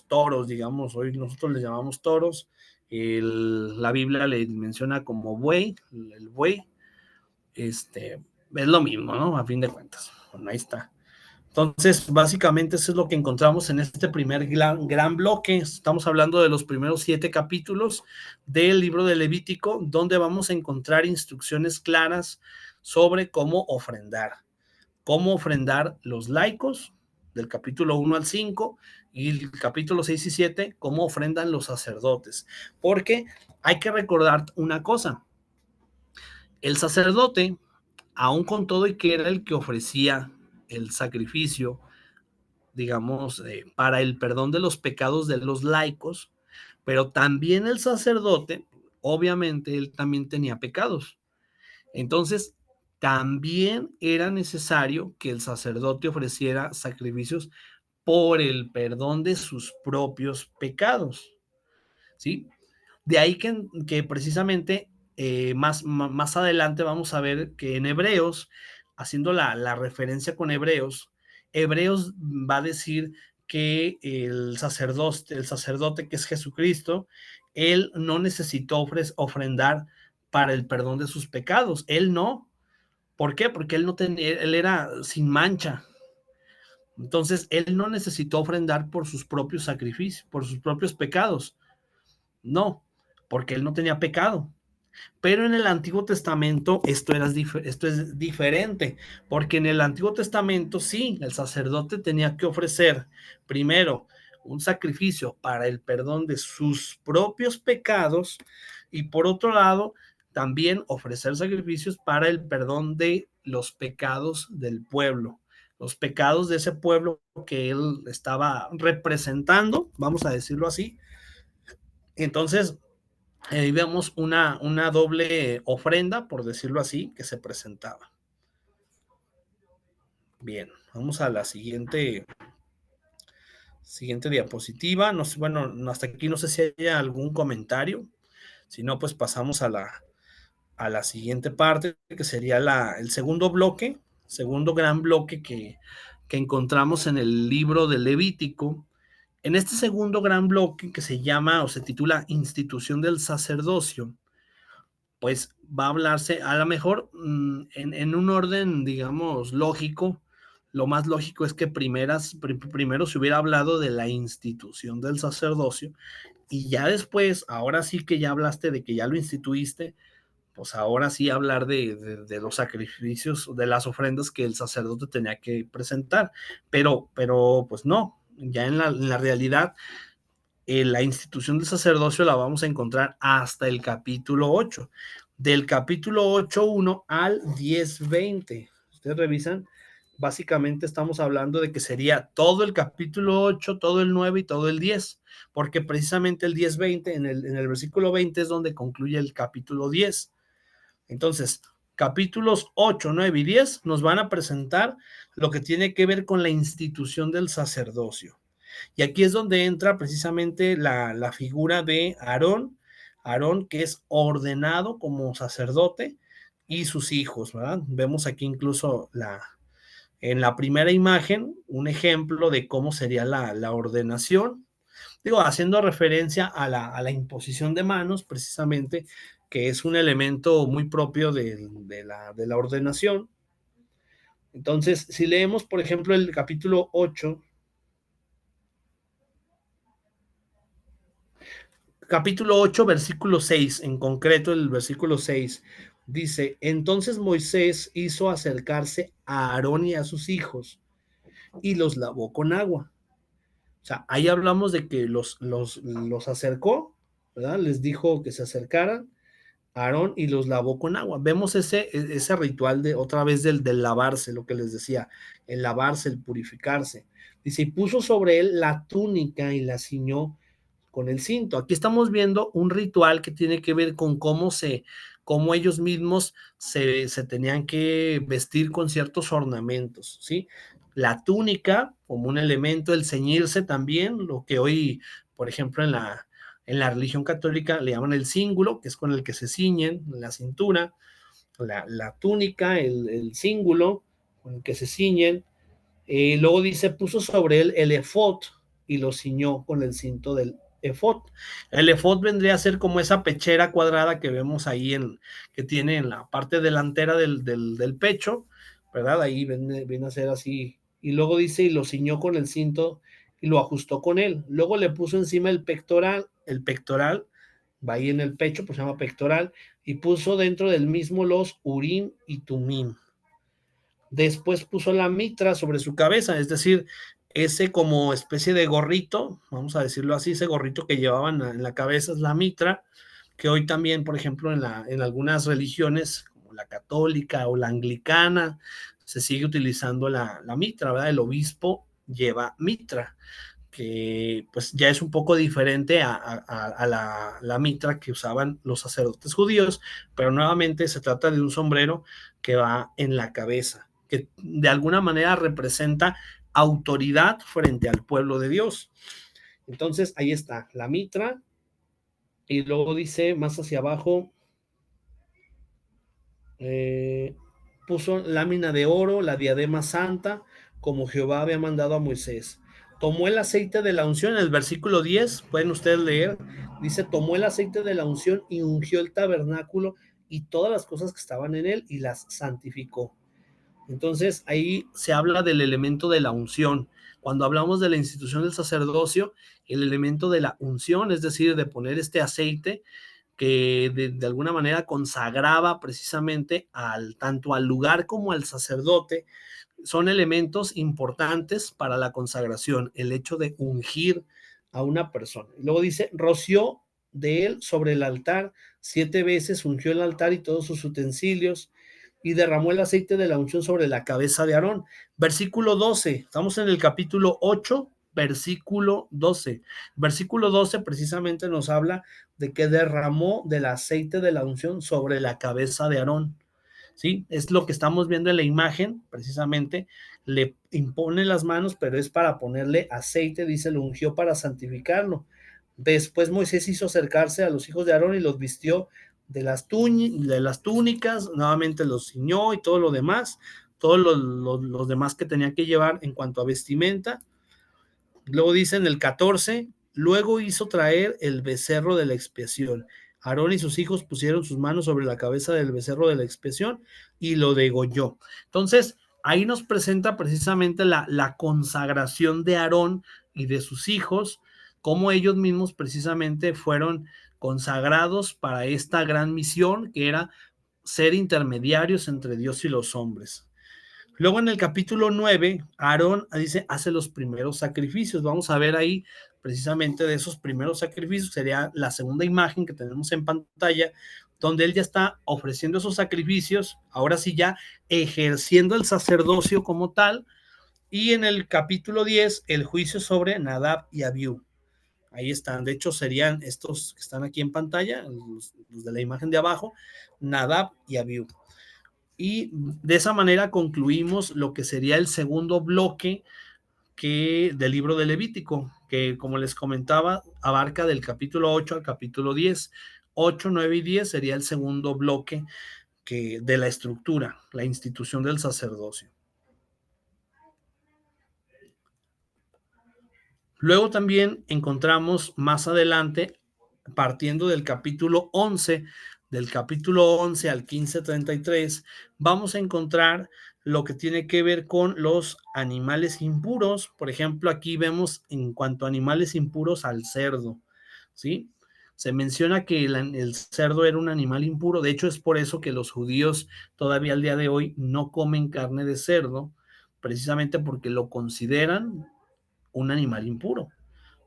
A: toros, digamos, hoy nosotros les llamamos toros, la Biblia le menciona como buey, el buey, es lo mismo, ¿no? A fin de cuentas, bueno, ahí está. Entonces, básicamente eso es lo que encontramos en este primer gran bloque. Estamos hablando de los primeros 7 capítulos del libro de Levítico, donde vamos a encontrar instrucciones claras sobre cómo ofrendar los laicos, del capítulo 1 al 5, y el capítulo 6 y 7, cómo ofrendan los sacerdotes. Porque hay que recordar una cosa. El sacerdote, aun con todo y que era el que ofrecía el sacrificio, digamos, para el perdón de los pecados de los laicos, pero también el sacerdote, obviamente, él también tenía pecados. Entonces, también era necesario que el sacerdote ofreciera sacrificios por el perdón de sus propios pecados, ¿sí? De ahí que precisamente más adelante vamos a ver que en Hebreos, haciendo la referencia con Hebreos, Hebreos va a decir que el sacerdote que es Jesucristo, él no necesitó ofrendar para el perdón de sus pecados, él no. ¿Por qué? Porque él no tenía, él era sin mancha. Entonces, él no necesitó ofrendar por sus propios sacrificios, por sus propios pecados. No, porque él no tenía pecado. Pero en el Antiguo Testamento esto es diferente, porque en el Antiguo Testamento sí, el sacerdote tenía que ofrecer primero un sacrificio para el perdón de sus propios pecados y por otro lado también ofrecer sacrificios para el perdón de los pecados del pueblo, los pecados de ese pueblo que él estaba representando, vamos a decirlo así. Entonces, ahí vemos una doble ofrenda, por decirlo así, que se presentaba. Bien, vamos a la siguiente diapositiva. No sé, bueno, hasta aquí no sé si hay algún comentario. Si no, pues pasamos a la siguiente parte, que sería el segundo bloque, segundo gran bloque que encontramos en el libro de Levítico. En este segundo gran bloque que se llama o se titula Institución del Sacerdocio, pues va a hablarse a lo mejor en un orden, digamos, lógico. Lo más lógico es que primero se hubiera hablado de la institución del sacerdocio y ya después, ahora sí que ya hablaste de que ya lo instituiste, pues ahora sí hablar de los sacrificios, de las ofrendas que el sacerdote tenía que presentar. Pero pues no, ya en la realidad, la institución del sacerdocio la vamos a encontrar hasta el capítulo 8. Del capítulo 8.1 al 10.20. Ustedes revisan, básicamente estamos hablando de que sería todo el capítulo 8, todo el 9 y todo el 10, porque precisamente el 10.20, en el versículo 20 es donde concluye el capítulo 10. Entonces, capítulos 8, 9 y 10 nos van a presentar lo que tiene que ver con la institución del sacerdocio. Y aquí es donde entra precisamente la figura de Aarón, que es ordenado como sacerdote, y sus hijos, ¿verdad? Vemos aquí incluso en la primera imagen un ejemplo de cómo sería la ordenación, digo, haciendo referencia a la imposición de manos, precisamente, que es un elemento muy propio de la ordenación. Entonces, si leemos, por ejemplo, el capítulo 8, versículo 6, en concreto el versículo 6, dice, entonces Moisés hizo acercarse a Aarón y a sus hijos y los lavó con agua. O sea, ahí hablamos de que los acercó, ¿verdad? Les dijo que se acercaran a Aarón y los lavó con agua. Vemos ese ritual de otra vez del lavarse, lo que les decía, el lavarse, el purificarse. Dice, y puso sobre él la túnica y la ciñó con el cinto. Aquí estamos viendo un ritual que tiene que ver con cómo ellos mismos se tenían que vestir con ciertos ornamentos, ¿sí? La túnica como un elemento, el ceñirse también, lo que hoy, por ejemplo, en la religión católica le llaman el cíngulo, que es con el que se ciñen en la cintura, la túnica, el cíngulo con el que se ciñen. Luego dice, puso sobre él el efod y lo ciñó con el cinto del efod. El efod vendría a ser como esa pechera cuadrada que vemos ahí, que tiene en la parte delantera del pecho, ¿verdad? Ahí viene a ser así. Y luego dice, y lo ciñó con el cinto y lo ajustó con él. Luego le puso encima el pectoral va ahí en el pecho, pues se llama pectoral, y puso dentro del mismo los urim y tumim. Después puso la mitra sobre su cabeza, es decir, ese como especie de gorrito, vamos a decirlo así, ese gorrito que llevaban en la cabeza es la mitra, que hoy también, por ejemplo, en algunas religiones, como la católica o la anglicana, se sigue utilizando la mitra, ¿verdad? El obispo lleva mitra, que pues ya es un poco diferente a la mitra que usaban los sacerdotes judíos, pero nuevamente se trata de un sombrero que va en la cabeza, que de alguna manera representa autoridad frente al pueblo de Dios. Entonces ahí está la mitra, y luego dice más hacia abajo, puso lámina de oro, la diadema santa, como Jehová había mandado a Moisés. Tomó el aceite de la unción, en el versículo 10, pueden ustedes leer, dice, tomó el aceite de la unción y ungió el tabernáculo y todas las cosas que estaban en él y las santificó. Entonces ahí se habla del elemento de la unción. Cuando hablamos de la institución del sacerdocio, el elemento de la unción, es decir, de poner este aceite que de alguna manera consagraba precisamente tanto al lugar como al sacerdote, son elementos importantes para la consagración, el hecho de ungir a una persona. Luego dice, roció de él sobre el altar 7 veces, ungió el altar y todos sus utensilios, y derramó el aceite de la unción sobre la cabeza de Aarón. Versículo 12, estamos en el capítulo 8, versículo 12. Versículo 12 precisamente nos habla de que derramó del aceite de la unción sobre la cabeza de Aarón. ¿Sí? Es lo que estamos viendo en la imagen, precisamente, le impone las manos, pero es para ponerle aceite, dice, lo ungió para santificarlo. Después Moisés hizo acercarse a los hijos de Aarón y los vistió de las túnicas, nuevamente los ciñó y todo lo demás, todos los demás que tenía que llevar en cuanto a vestimenta. Luego dice en el 14, luego hizo traer el becerro de la expiación. Aarón y sus hijos pusieron sus manos sobre la cabeza del becerro de la expiación y lo degolló. Entonces, ahí nos presenta precisamente la consagración de Aarón y de sus hijos, cómo ellos mismos precisamente fueron consagrados para esta gran misión que era ser intermediarios entre Dios y los hombres. Luego en el capítulo 9, Aarón dice, hace los primeros sacrificios. Vamos a ver ahí precisamente de esos primeros sacrificios. Sería la segunda imagen que tenemos en pantalla, donde él ya está ofreciendo esos sacrificios, ahora sí ya ejerciendo el sacerdocio como tal. Y en el capítulo 10, el juicio sobre Nadab y Abiú. Ahí están, de hecho serían estos que están aquí en pantalla, los de la imagen de abajo, Nadab y Abiú. Y de esa manera concluimos lo que sería el segundo bloque del libro de Levítico, que como les comentaba, abarca del capítulo 8 al capítulo 10. 8, 9 y 10 sería el segundo bloque de la estructura, la institución del sacerdocio. Luego también encontramos más adelante, partiendo del capítulo 11, del capítulo 11 al 15:33, vamos a encontrar lo que tiene que ver con los animales impuros. Por ejemplo, aquí vemos en cuanto a animales impuros al cerdo, ¿sí? Se menciona que el cerdo era un animal impuro. De hecho, es por eso que los judíos todavía al día de hoy no comen carne de cerdo, precisamente porque lo consideran un animal impuro,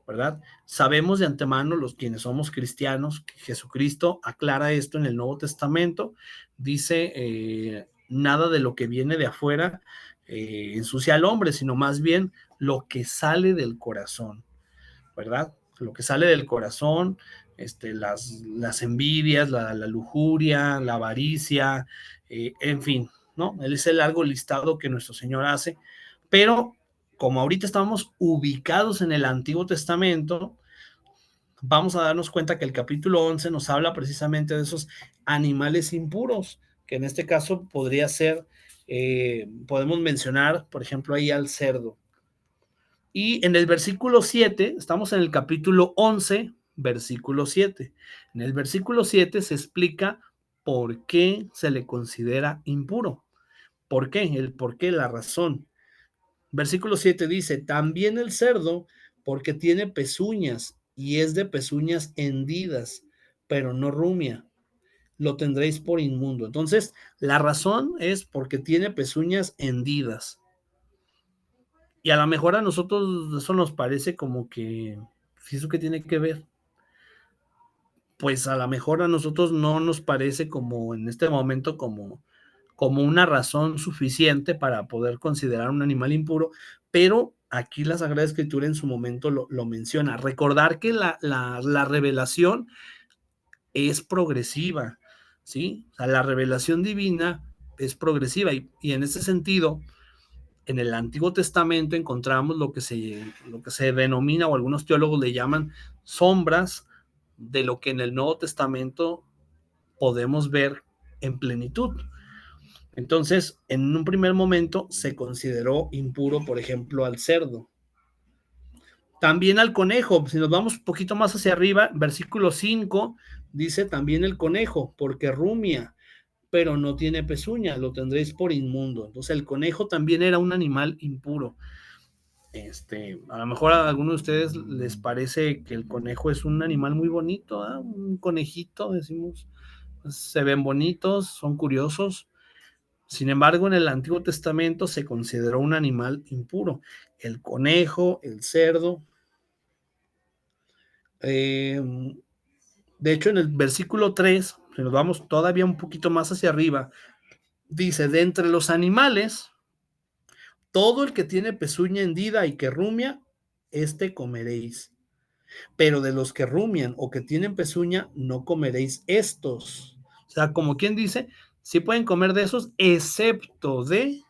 A: ¿verdad? Sabemos de antemano, los quienes somos cristianos, que Jesucristo aclara esto en el Nuevo Testamento, dice, nada de lo que viene de afuera ensucia al hombre, sino más bien lo que sale del corazón, ¿verdad? Lo que sale del corazón, las envidias, la lujuria, la avaricia, en fin, ¿no? Él es el largo listado que nuestro Señor hace, pero como ahorita estamos ubicados en el Antiguo Testamento, vamos a darnos cuenta que el capítulo 11 nos habla precisamente de esos animales impuros, que en este caso podría ser, podemos mencionar, por ejemplo, ahí al cerdo. Y en el versículo 7, estamos en el capítulo 11, versículo 7. En el versículo 7 se explica por qué se le considera impuro. ¿Por qué? El por qué, la razón. Versículo 7 dice, también el cerdo, porque tiene pezuñas y es de pezuñas hendidas, pero no rumia, lo tendréis por inmundo. Entonces, la razón es porque tiene pezuñas hendidas. Y a lo mejor a nosotros eso nos parece como que, ¿eso qué tiene que ver? pues a lo mejor a nosotros no nos parece como en este momento como una razón suficiente para poder considerar un animal impuro, pero aquí la Sagrada Escritura en su momento lo menciona. Recordar que la revelación es progresiva, ¿sí? O sea, la revelación divina es progresiva y en ese sentido, en el Antiguo Testamento encontramos lo que se denomina, o algunos teólogos le llaman sombras de lo que en el Nuevo Testamento podemos ver en plenitud. Entonces, en un primer momento se consideró impuro, por ejemplo, al cerdo. También al conejo, si nos vamos un poquito más hacia arriba, versículo 5 dice también el conejo, porque rumia, pero no tiene pezuña, lo tendréis por inmundo. Entonces el conejo también era un animal impuro. A lo mejor a algunos de ustedes les parece que el conejo es un animal muy bonito, ¿eh? Un conejito, decimos, pues, se ven bonitos, son curiosos. Sin embargo, en el Antiguo Testamento se consideró un animal impuro. El conejo, el cerdo. De hecho, en el versículo 3, si nos vamos todavía un poquito más hacia arriba, dice, de entre los animales, todo el que tiene pezuña hendida y que rumia, este comeréis. Pero de los que rumian o que tienen pezuña, no comeréis estos. O sea, como quien dice, sí pueden comer de esos, excepto de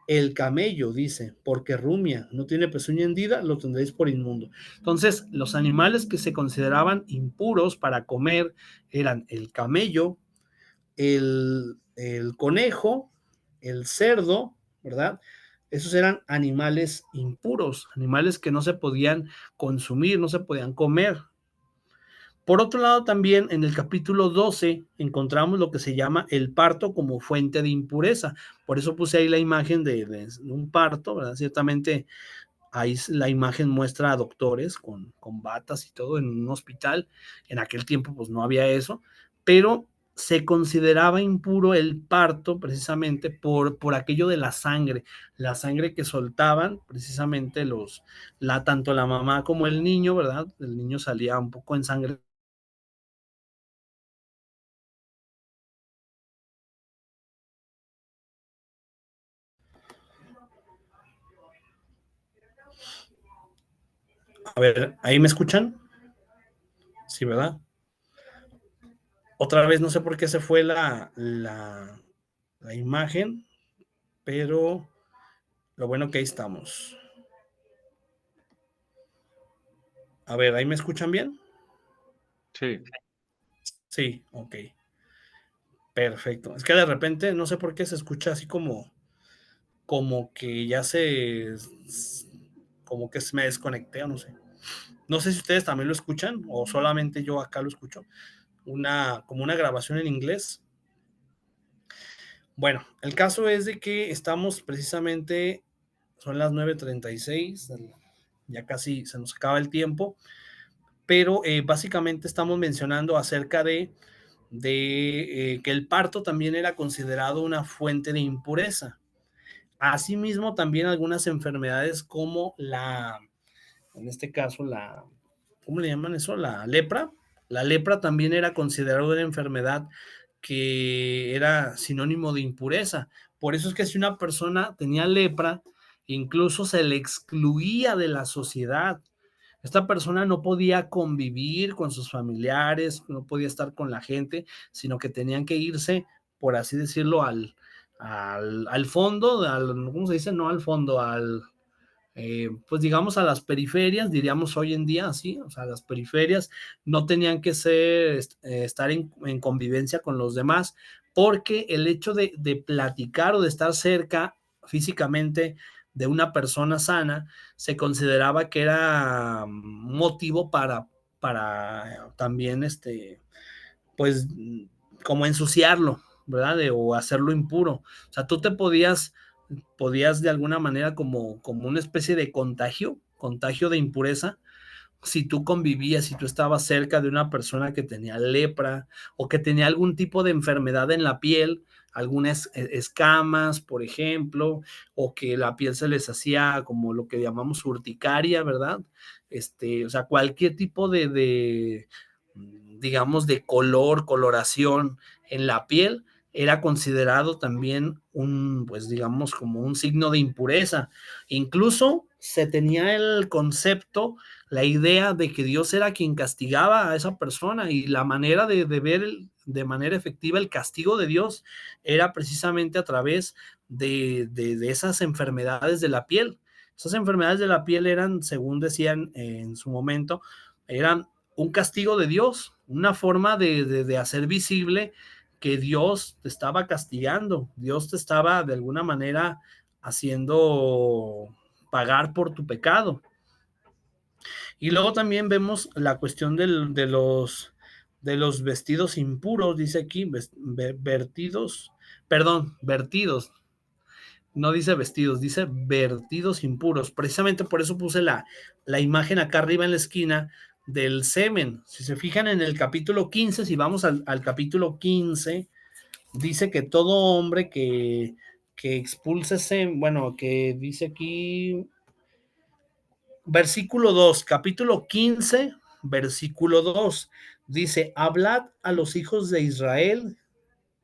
A: el camello, dice, porque rumia, no tiene pezuña hendida, lo tendréis por inmundo. Entonces, los animales que se consideraban impuros para comer eran el camello, el conejo, el cerdo, ¿verdad? Esos eran animales impuros, animales que no se podían consumir, no se podían comer. Por otro lado, también en el capítulo 12 encontramos lo que se llama el parto como fuente de impureza. Por eso puse ahí la imagen de un parto, ¿verdad? Ciertamente ahí la imagen muestra a doctores con batas y todo en un hospital. En aquel tiempo pues no había eso, pero se consideraba impuro el parto precisamente por aquello de la sangre que soltaban precisamente tanto la mamá como el niño, ¿verdad? El niño salía un poco en sangre. A ver, ¿ahí me escuchan? Sí, ¿verdad? Otra vez no sé por qué se fue la imagen, pero lo bueno que ahí estamos. A ver, ¿ahí me escuchan bien?
D: Sí.
A: Sí, ok. Perfecto. Es que de repente no sé por qué se escucha así como que ya como que se me desconecté o no sé. No sé si ustedes también lo escuchan o solamente yo acá lo escucho. Como una grabación en inglés. Bueno, el caso es de que estamos precisamente, son las 9:36, ya casi se nos acaba el tiempo, pero básicamente estamos mencionando acerca de que el parto también era considerado una fuente de impureza. Asimismo, también algunas enfermedades como en este caso, ¿cómo le llaman eso? La lepra. La lepra también era considerada una enfermedad que era sinónimo de impureza. Por eso es que si una persona tenía lepra, incluso se le excluía de la sociedad. Esta persona no podía convivir con sus familiares, no podía estar con la gente, sino que tenían que irse, por así decirlo, al fondo, ¿cómo se dice? No al fondo, pues digamos a las periferias, diríamos hoy en día, así, o sea, las periferias no tenían que estar en convivencia con los demás, porque el hecho de platicar o de estar cerca físicamente de una persona sana se consideraba que era motivo para también, pues, como ensuciarlo, ¿verdad? O hacerlo impuro. O sea, tú podías de alguna manera como una especie de contagio de impureza, si tú convivías, si tú estabas cerca de una persona que tenía lepra o que tenía algún tipo de enfermedad en la piel, algunas escamas, por ejemplo, o que la piel se les hacía como lo que llamamos urticaria, ¿verdad? O sea, cualquier tipo digamos, de coloración en la piel, era considerado también pues digamos, como un signo de impureza. Incluso se tenía el concepto, la idea de que Dios era quien castigaba a esa persona, y la manera de ver de manera efectiva el castigo de Dios era precisamente a través de esas enfermedades de la piel. Esas enfermedades de la piel eran, según decían en su momento, eran un castigo de Dios, una forma de hacer visible que Dios te estaba castigando, Dios te estaba de alguna manera haciendo pagar por tu pecado. Y luego también vemos la cuestión de los vestidos impuros, dice aquí, vertidos, no dice vestidos, dice vertidos impuros. Precisamente por eso puse la imagen acá arriba en la esquina del semen. Si se fijan en el capítulo 15, si vamos al capítulo 15, dice que todo hombre que expulse semen, bueno, que dice aquí, versículo 2, capítulo 15, versículo 2, dice, hablad a los hijos de Israel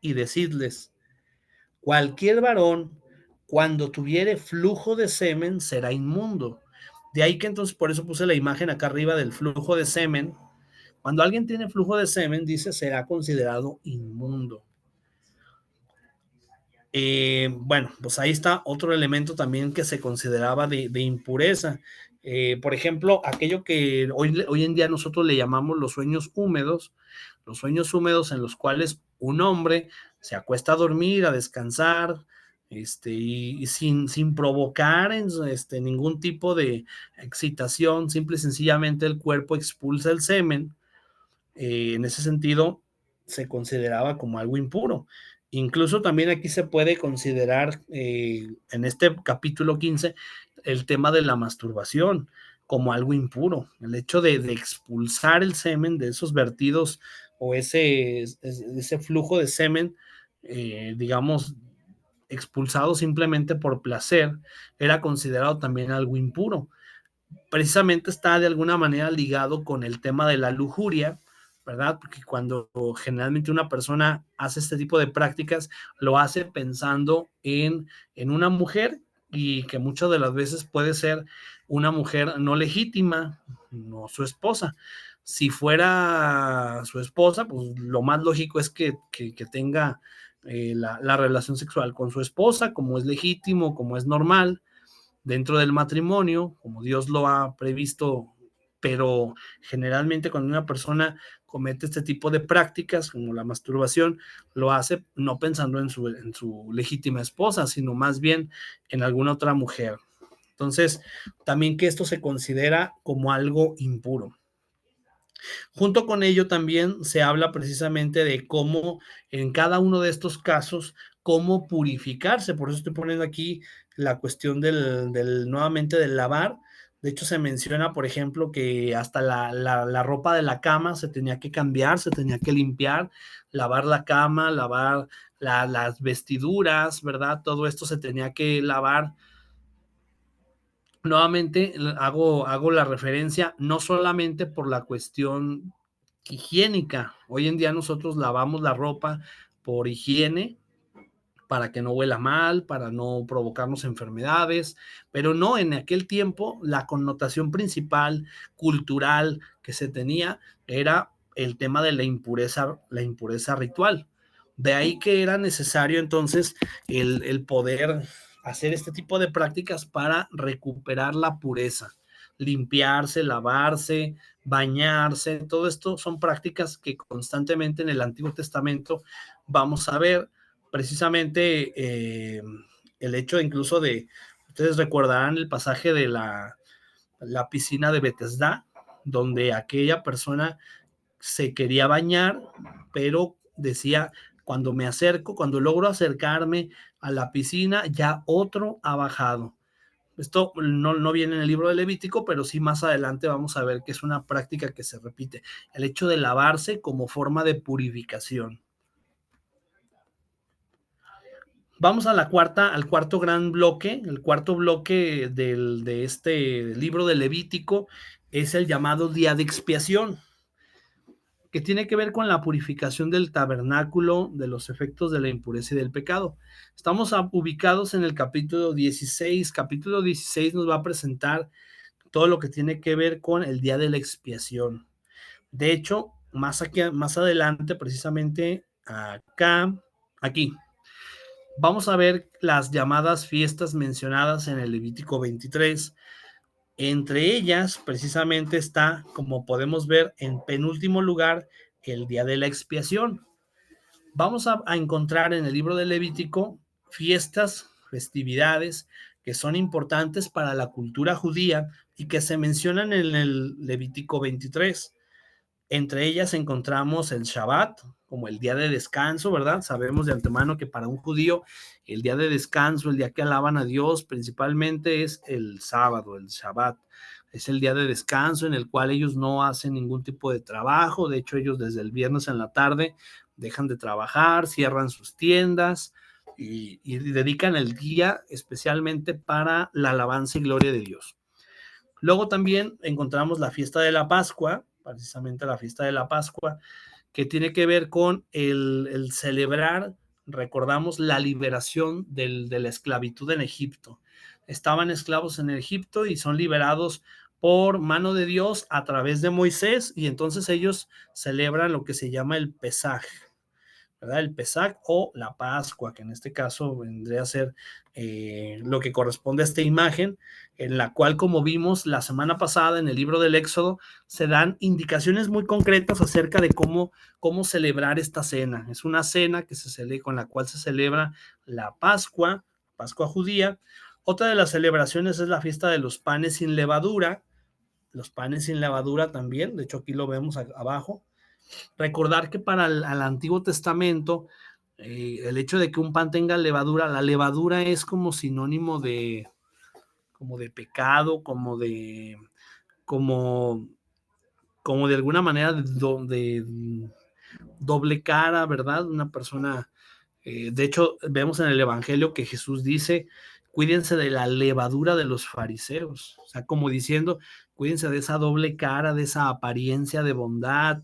A: y decidles, cualquier varón, cuando tuviere flujo de semen, será inmundo. De ahí que entonces, por eso puse la imagen acá arriba del flujo de semen. Cuando alguien tiene flujo de semen, dice, será considerado inmundo. Bueno, pues ahí está otro elemento también que se consideraba de impureza. Por ejemplo, aquello que hoy en día nosotros le llamamos los sueños húmedos en los cuales un hombre se acuesta a dormir, a descansar, y sin provocar ningún tipo de excitación, simple y sencillamente el cuerpo expulsa el semen. En ese sentido se consideraba como algo impuro. Incluso también aquí se puede considerar, en este capítulo 15, el tema de la masturbación como algo impuro. El hecho de expulsar el semen de esos vertidos o ese flujo de semen, digamos, expulsado simplemente por placer, era considerado también algo impuro. Precisamente está de alguna manera ligado con el tema de la lujuria, ¿verdad? Porque cuando generalmente una persona hace este tipo de prácticas, lo hace pensando en una mujer, y que muchas de las veces puede ser una mujer no legítima, no su esposa. Si fuera su esposa, pues lo más lógico es que tenga la relación sexual con su esposa, como es legítimo, como es normal dentro del matrimonio, como Dios lo ha previsto, pero generalmente cuando una persona comete este tipo de prácticas, como la masturbación, lo hace no pensando en su legítima esposa, sino más bien en alguna otra mujer. Entonces, también que esto se considera como algo impuro. Junto con ello también se habla precisamente de cómo en cada uno de estos casos, cómo purificarse. Por eso estoy poniendo aquí la cuestión nuevamente del lavar. De hecho, se menciona, por ejemplo, que hasta la ropa de la cama se tenía que cambiar, se tenía que limpiar, lavar la cama, lavar las vestiduras, ¿verdad? Todo esto se tenía que lavar. Nuevamente hago la referencia no solamente por la cuestión higiénica. Hoy en día nosotros lavamos la ropa por higiene, para que no huela mal, para no provocarnos enfermedades, pero no, en aquel tiempo la connotación principal cultural que se tenía era el tema de la impureza ritual. De ahí que era necesario entonces el poder hacer este tipo de prácticas para recuperar la pureza, limpiarse, lavarse, bañarse. Todo esto son prácticas que constantemente en el Antiguo Testamento vamos a ver. Precisamente el hecho incluso ustedes recordarán el pasaje de la piscina de Betesda, donde aquella persona se quería bañar, pero decía, cuando logro acercarme a la piscina, ya otro ha bajado. Esto no viene en el libro de Levítico, pero sí más adelante vamos a ver que es una práctica que se repite, el hecho de lavarse como forma de purificación. Vamos al cuarto gran bloque. El cuarto bloque de este libro de Levítico es el llamado día de expiación. que tiene que ver con la purificación del tabernáculo, de los efectos de la impureza y del pecado. Estamos ubicados en el capítulo 16. Capítulo 16 nos va a presentar todo lo que tiene que ver con el día de la expiación. De hecho, más adelante, precisamente aquí, vamos a ver las llamadas fiestas mencionadas en el Levítico 23. Entre ellas, precisamente está, como podemos ver, en penúltimo lugar, el día de la expiación. Vamos a encontrar en el libro de Levítico fiestas, festividades que son importantes para la cultura judía y que se mencionan en el Levítico 23. Entre ellas encontramos el Shabbat, como el día de descanso, ¿verdad? Sabemos de antemano que para un judío el día de descanso, el día que alaban a Dios, principalmente es el sábado, el Shabbat. Es el día de descanso en el cual ellos no hacen ningún tipo de trabajo. De hecho, ellos desde el viernes en la tarde dejan de trabajar, cierran sus tiendas y dedican el día especialmente para la alabanza y gloria de Dios. Luego también encontramos la fiesta de la Pascua, precisamente la fiesta de la Pascua, que tiene que ver con el celebrar, recordamos, la liberación de la esclavitud en Egipto. Estaban esclavos en Egipto y son liberados por mano de Dios a través de Moisés, y entonces ellos celebran lo que se llama el Pesaj, ¿verdad? El Pesaj o la Pascua, que en este caso vendría a ser lo que corresponde a esta imagen, en la cual, como vimos la semana pasada en el libro del Éxodo, se dan indicaciones muy concretas acerca de cómo celebrar esta cena. Es una cena que con la cual se celebra la Pascua judía. Otra de las celebraciones es la fiesta de los panes sin levadura. Los panes sin levadura también, de hecho aquí lo vemos abajo. Recordar que para el Antiguo Testamento, el hecho de que un pan tenga levadura, la levadura es como sinónimo de pecado, como de alguna manera de doble cara, ¿verdad? Una persona, de hecho, vemos en el Evangelio que Jesús dice, cuídense de la levadura de los fariseos, o sea, como diciendo, cuídense de esa doble cara, de esa apariencia de bondad,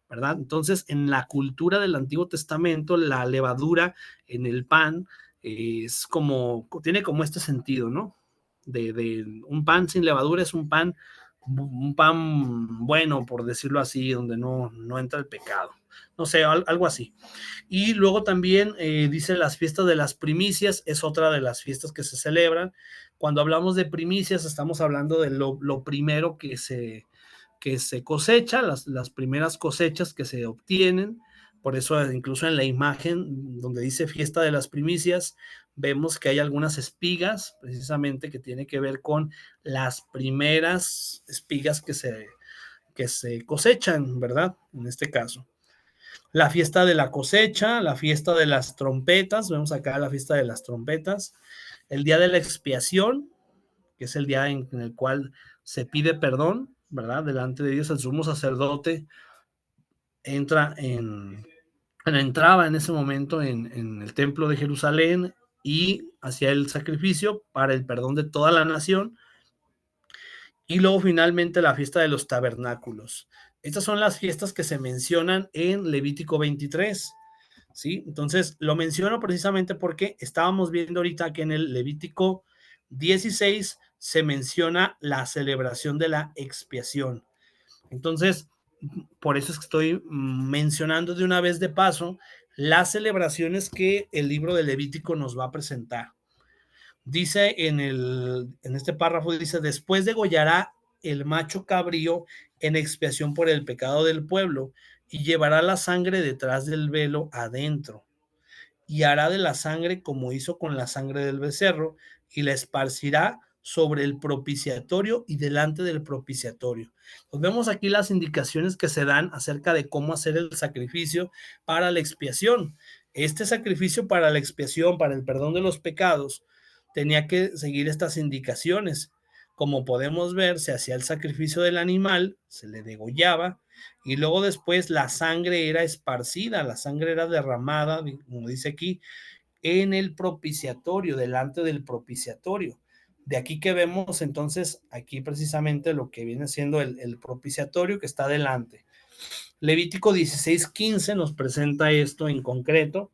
A: ¿verdad? Entonces, en la cultura del Antiguo Testamento, la levadura en el pan tiene como este sentido, ¿no? De un pan sin levadura es un pan bueno, por decirlo así, donde no entra el pecado. No sé, algo así. Y luego también dice las fiestas de las primicias, es otra de las fiestas que se celebran. Cuando hablamos de primicias, estamos hablando de lo primero que se cosecha, las primeras cosechas que se obtienen. Por eso incluso en la imagen donde dice fiesta de las primicias, vemos que hay algunas espigas, precisamente que tiene que ver con las primeras espigas que se cosechan, ¿verdad? En este caso. La fiesta de la cosecha, la fiesta de las trompetas, vemos acá la fiesta de las trompetas, el día de la expiación, que es el día en el cual se pide perdón, ¿verdad? Delante de Dios, el sumo sacerdote entraba en ese momento en el templo de Jerusalén y hacía el sacrificio para el perdón de toda la nación. Y luego finalmente la fiesta de los tabernáculos. Estas son las fiestas que se mencionan en Levítico 23, ¿sí? Entonces lo menciono precisamente porque estábamos viendo ahorita que en el Levítico 16 se menciona la celebración de la expiación. Entonces, por eso es que estoy mencionando de una vez de paso las celebraciones que el libro de Levítico nos va a presentar. Dice en este párrafo, dice, después degollará el macho cabrío en expiación por el pecado del pueblo y llevará la sangre detrás del velo adentro y hará de la sangre como hizo con la sangre del becerro y la esparcirá sobre el propiciatorio y delante del propiciatorio. Pues vemos aquí las indicaciones que se dan acerca de cómo hacer el sacrificio para la expiación. Este sacrificio para la expiación, para el perdón de los pecados, tenía que seguir estas indicaciones. Como podemos ver, se hacía el sacrificio del animal, se le degollaba y luego después la sangre era esparcida, la sangre era derramada, como dice aquí, en el propiciatorio, delante del propiciatorio. De aquí que vemos entonces aquí precisamente lo que viene siendo el propiciatorio que está delante. Levítico 16:15 nos presenta esto en concreto.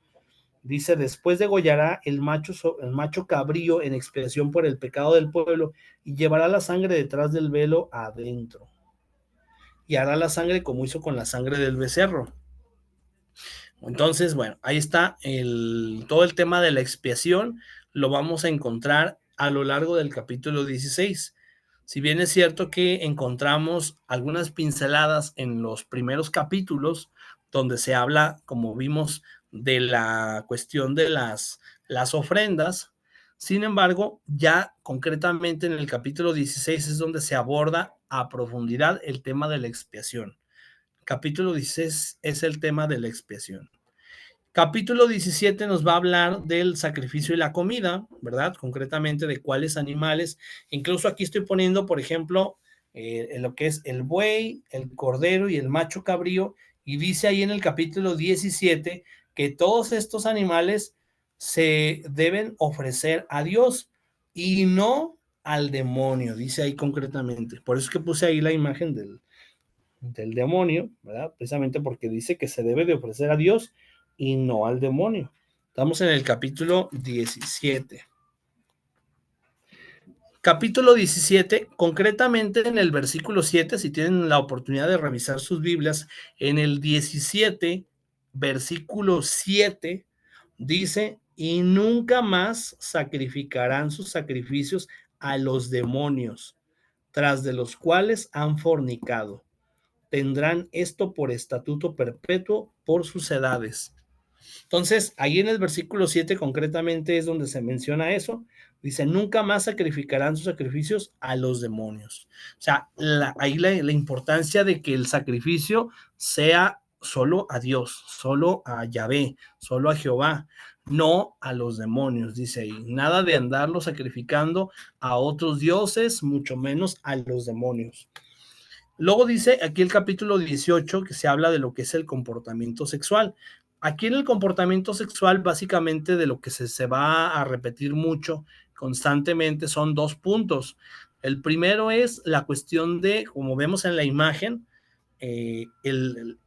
A: Dice, después degollará el macho cabrío en expiación por el pecado del pueblo y llevará la sangre detrás del velo adentro. Y hará la sangre como hizo con la sangre del becerro. Entonces, bueno, ahí está todo el tema de la expiación, lo vamos a encontrar a lo largo del capítulo 16. Si bien es cierto que encontramos algunas pinceladas en los primeros capítulos, donde se habla, como vimos, de la cuestión de las ofrendas, sin embargo, ya concretamente en el capítulo 16 es donde se aborda a profundidad el tema de la expiación. Capítulo 16 es el tema de la expiación. Capítulo 17 nos va a hablar del sacrificio y la comida, ¿verdad? Concretamente de cuáles animales. Incluso aquí estoy poniendo, por ejemplo, lo que es el buey, el cordero y el macho cabrío. Y dice ahí en el capítulo 17 que todos estos animales se deben ofrecer a Dios y no al demonio, dice ahí concretamente. Por eso es que puse ahí la imagen del demonio, ¿verdad? Precisamente porque dice que se debe de ofrecer a Dios y no al demonio. Estamos en el capítulo 17. Capítulo 17, concretamente en el versículo 7, si tienen la oportunidad de revisar sus Biblias, en el 17, versículo 7, dice, y nunca más sacrificarán sus sacrificios a los demonios, tras de los cuales han fornicado. Tendrán esto por estatuto perpetuo por sus edades. Entonces, ahí en el versículo 7 concretamente es donde se menciona eso. Dice, nunca más sacrificarán sus sacrificios a los demonios. O sea, ahí la importancia de que el sacrificio sea solo a Dios, solo a Yahvé, solo a Jehová, no a los demonios, dice ahí. Nada de andarlo sacrificando a otros dioses, mucho menos a los demonios. Luego dice aquí el capítulo 18 que se habla de lo que es el comportamiento sexual. Aquí en el comportamiento sexual básicamente de lo que se va a repetir mucho constantemente son dos puntos. El primero es la cuestión de, como vemos en la imagen, el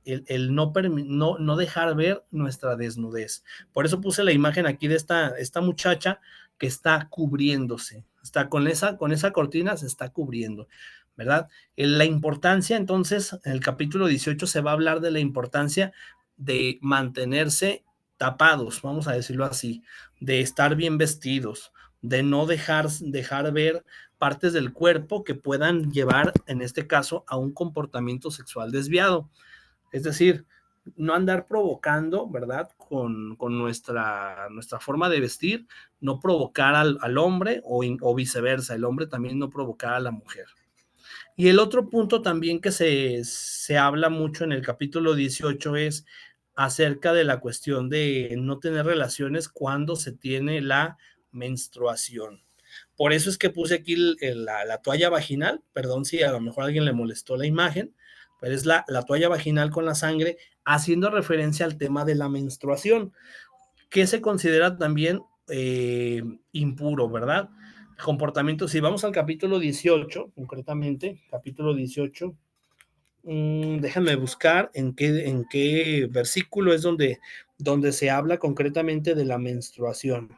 A: no dejar ver nuestra desnudez. Por eso puse la imagen aquí de esta muchacha que está cubriéndose, está con esa cortina, se está cubriendo, ¿verdad? La importancia, entonces, en el capítulo 18 se va a hablar de la importancia de mantenerse tapados, vamos a decirlo así, de estar bien vestidos, de no dejar ver partes del cuerpo que puedan llevar, en este caso, a un comportamiento sexual desviado. Es decir, no andar provocando, ¿verdad? Con nuestra forma de vestir, no provocar al hombre o viceversa, el hombre también no provocar a la mujer. Y el otro punto también que se habla mucho en el capítulo 18 es acerca de la cuestión de no tener relaciones cuando se tiene la menstruación. Por eso es que puse aquí la toalla vaginal, perdón si a lo mejor a alguien le molestó la imagen, pero es la toalla vaginal con la sangre, haciendo referencia al tema de la menstruación, que se considera también impuro, ¿verdad? Comportamiento, si vamos al capítulo 18, concretamente, capítulo 18, déjame buscar en qué versículo es donde se habla concretamente de la menstruación.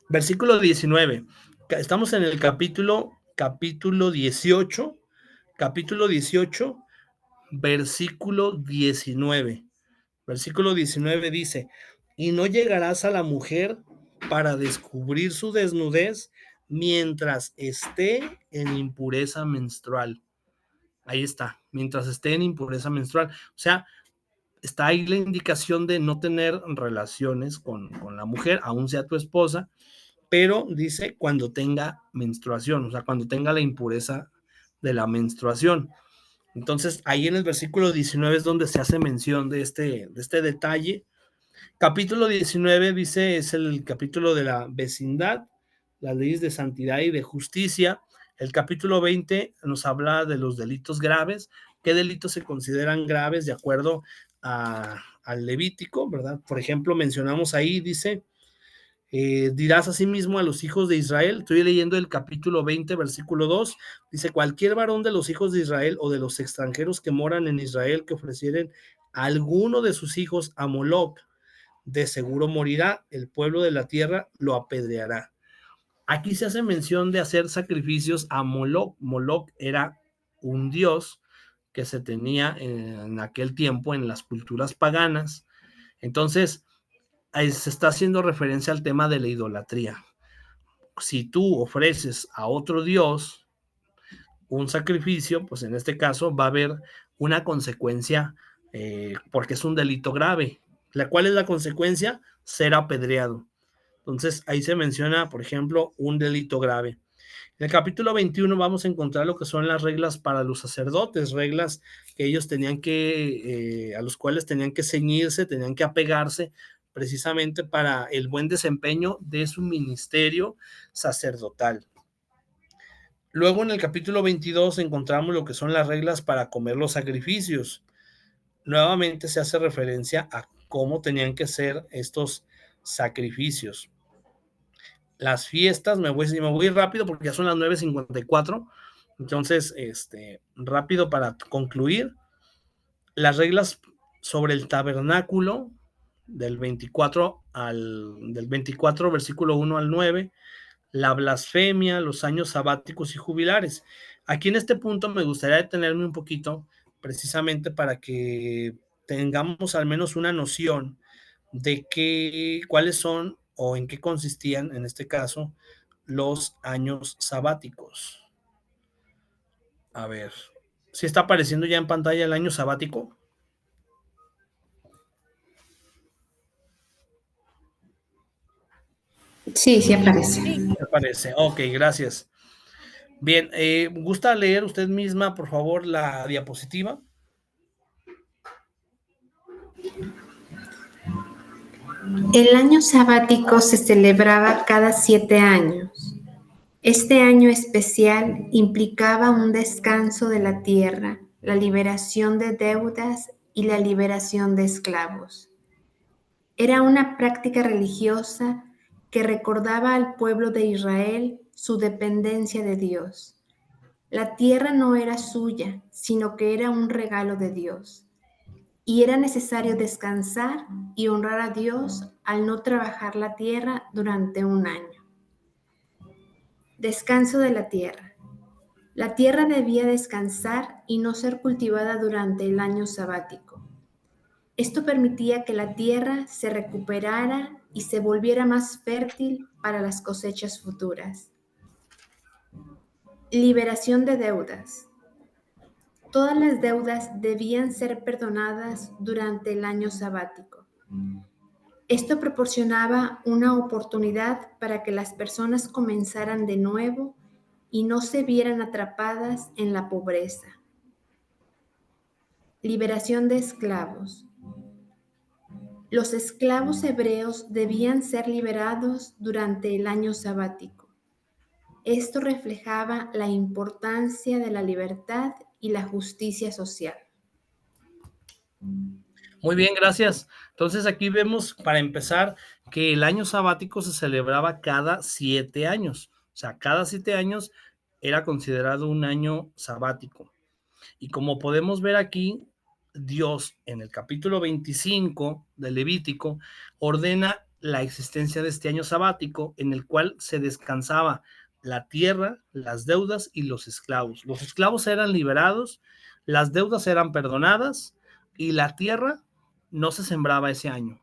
A: Versículo 19. Estamos en el capítulo 18, versículo 19. Versículo 19 dice, y no llegarás a la mujer para descubrir su desnudez mientras esté en impureza menstrual. Ahí está, mientras esté en impureza menstrual. O sea, está ahí la indicación de no tener relaciones con la mujer, aún sea tu esposa, pero dice cuando tenga menstruación, o sea, cuando tenga la impureza de la menstruación. Entonces, ahí en el versículo 19 es donde se hace mención de este detalle. Capítulo 19 dice, es el capítulo de la vecindad, las leyes de santidad y de justicia. El capítulo 20 nos habla de los delitos graves, qué delitos se consideran graves de acuerdo al Levítico, ¿verdad? Por ejemplo, mencionamos ahí, dice, dirás asimismo a los hijos de Israel, estoy leyendo el capítulo 20, versículo 2, dice, cualquier varón de los hijos de Israel o de los extranjeros que moran en Israel que ofrecieren a alguno de sus hijos a Moloc, de seguro morirá, el pueblo de la tierra lo apedreará. Aquí se hace mención de hacer sacrificios a Moloc. Moloc era un dios que se tenía en aquel tiempo en las culturas paganas. Entonces, ahí se está haciendo referencia al tema de la idolatría. Si tú ofreces a otro dios un sacrificio, pues en este caso va a haber una consecuencia porque es un delito grave. ¿Cuál es la consecuencia? Ser apedreado. Entonces ahí se menciona, por ejemplo, un delito grave. En el capítulo 21 vamos a encontrar lo que son las reglas para los sacerdotes, reglas que ellos tenían que, a los cuales tenían que ceñirse, tenían que apegarse precisamente para el buen desempeño de su ministerio sacerdotal. Luego en el capítulo 22 encontramos lo que son las reglas para comer los sacrificios. Nuevamente se hace referencia a cómo tenían que ser estos sacrificios. Las fiestas, me voy rápido porque ya son las 9:54, entonces, rápido para concluir, las reglas sobre el tabernáculo del 24 versículo 1 al 9, la blasfemia, los años sabáticos y jubilares. Aquí en este punto me gustaría detenerme un poquito, precisamente para que tengamos al menos una noción de cuáles son o en qué consistían, en este caso, los años sabáticos. A ver, ¿sí está apareciendo ya en pantalla el año sabático?
F: Sí, sí aparece.
A: Sí aparece, ok, gracias. Bien, ¿gusta leer usted misma, por favor, la diapositiva?
F: El año sabático se celebraba cada 7 años. Este año especial implicaba un descanso de la tierra, la liberación de deudas y la liberación de esclavos. Era una práctica religiosa que recordaba al pueblo de Israel su dependencia de Dios. La tierra no era suya, sino que era un regalo de Dios. Y era necesario descansar y honrar a Dios al no trabajar la tierra durante un año. Descanso de la tierra. La tierra debía descansar y no ser cultivada durante el año sabático. Esto permitía que la tierra se recuperara y se volviera más fértil para las cosechas futuras. Liberación de deudas. Todas las deudas debían ser perdonadas durante el año sabático. Esto proporcionaba una oportunidad para que las personas comenzaran de nuevo y no se vieran atrapadas en la pobreza. Liberación de esclavos. Los esclavos hebreos debían ser liberados durante el año sabático. Esto reflejaba la importancia de la libertad y la justicia social.
A: Muy bien, gracias. Entonces aquí vemos, para empezar, que el año sabático se celebraba cada 7 años. O sea, cada 7 años era considerado un año sabático. Y como podemos ver aquí, Dios en el capítulo 25 de Levítico ordena la existencia de este año sabático en el cual se descansaba la tierra, las deudas y los esclavos. Los esclavos eran liberados, las deudas eran perdonadas y la tierra no se sembraba ese año.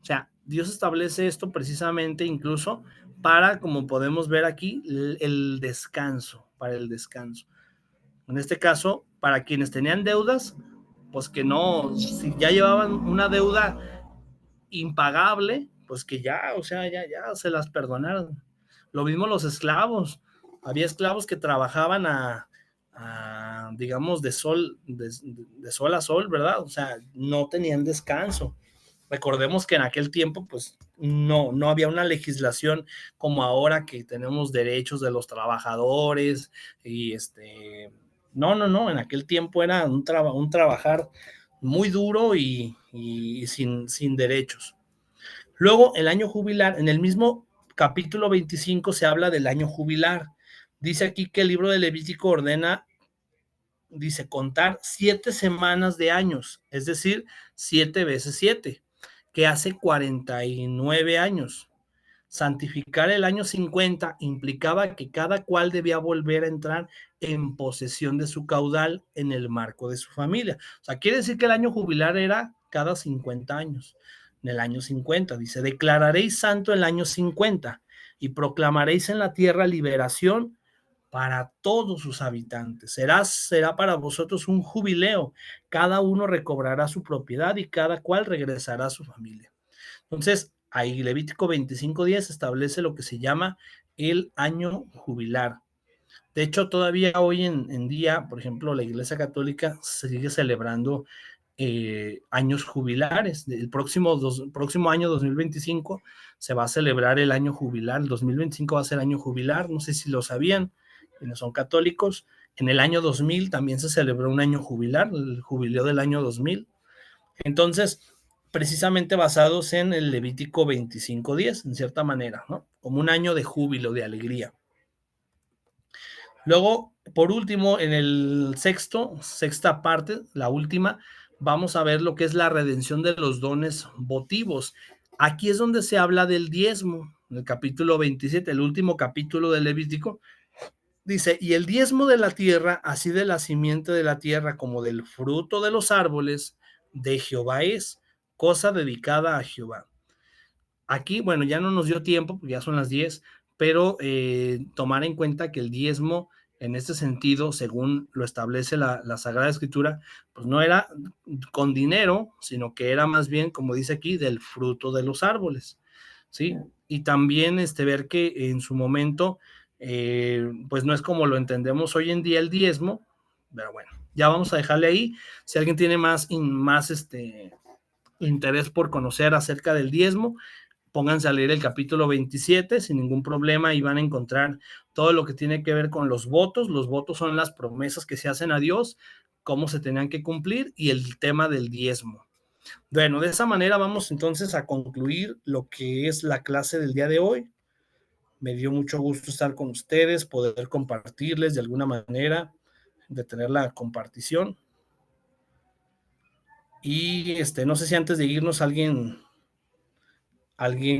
A: O sea, Dios establece esto precisamente incluso para, como podemos ver aquí, el descanso, para el descanso. En este caso, para quienes tenían deudas, pues que no, si ya llevaban una deuda impagable, pues que ya, o sea, ya se las perdonaron. Lo mismo los esclavos. Había esclavos que trabajaban digamos, de sol a sol, ¿verdad? O sea, no tenían descanso. Recordemos que en aquel tiempo, pues, no había una legislación como ahora que tenemos derechos de los trabajadores y no, en aquel tiempo era un trabajar muy duro y sin derechos. Luego, el año jubilar, en el mismo capítulo 25 se habla del año jubilar. Dice aquí que el libro de Levítico ordena, dice, contar 7 semanas de años, es decir, 7 veces 7, que hace 49 años. Santificar el año 50 implicaba que cada cual debía volver a entrar en posesión de su caudal en el marco de su familia. O sea, quiere decir que el año jubilar era cada 50 años. En el año 50 dice, declararéis santo el año 50 y proclamaréis en la tierra liberación para todos sus habitantes. Será para vosotros un jubileo. Cada uno recobrará su propiedad y cada cual regresará a su familia. Entonces, ahí Levítico 25:10 establece lo que se llama el año jubilar. De hecho, todavía hoy en día, por ejemplo, la Iglesia Católica sigue celebrando años jubilares. El próximo año 2025 se va a celebrar el año jubilar. El 2025 va a ser año jubilar. No sé si lo sabían, quienes son católicos. En el año 2000 también se celebró un año jubilar, el jubileo del año 2000. Entonces, precisamente basados en el Levítico 25:10, en cierta manera, ¿no? Como un año de júbilo, de alegría. Luego, por último, en el sexta parte, la última, vamos a ver lo que es la redención de los dones votivos. Aquí es donde se habla del diezmo, en el capítulo 27, el último capítulo del Levítico. Dice, y el diezmo de la tierra, así de la simiente de la tierra como del fruto de los árboles, de Jehová es, cosa dedicada a Jehová. Aquí, bueno, ya no nos dio tiempo, porque ya son las 10, pero tomar en cuenta que el diezmo, en este sentido, según lo establece la Sagrada Escritura, pues no era con dinero, sino que era más bien, como dice aquí, del fruto de los árboles, ¿sí? Y también ver que en su momento, pues no es como lo entendemos hoy en día el diezmo, pero bueno, ya vamos a dejarle ahí. Si alguien tiene más interés por conocer acerca del diezmo, pónganse a leer el capítulo 27 sin ningún problema y van a encontrar todo lo que tiene que ver con los votos. Los votos son las promesas que se hacen a Dios, cómo se tenían que cumplir y el tema del diezmo. Bueno, de esa manera vamos entonces a concluir lo que es la clase del día de hoy. Me dio mucho gusto estar con ustedes, poder compartirles de alguna manera, de tener la compartición. Y no sé si antes de irnos alguien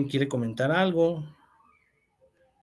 A: quiere comentar algo.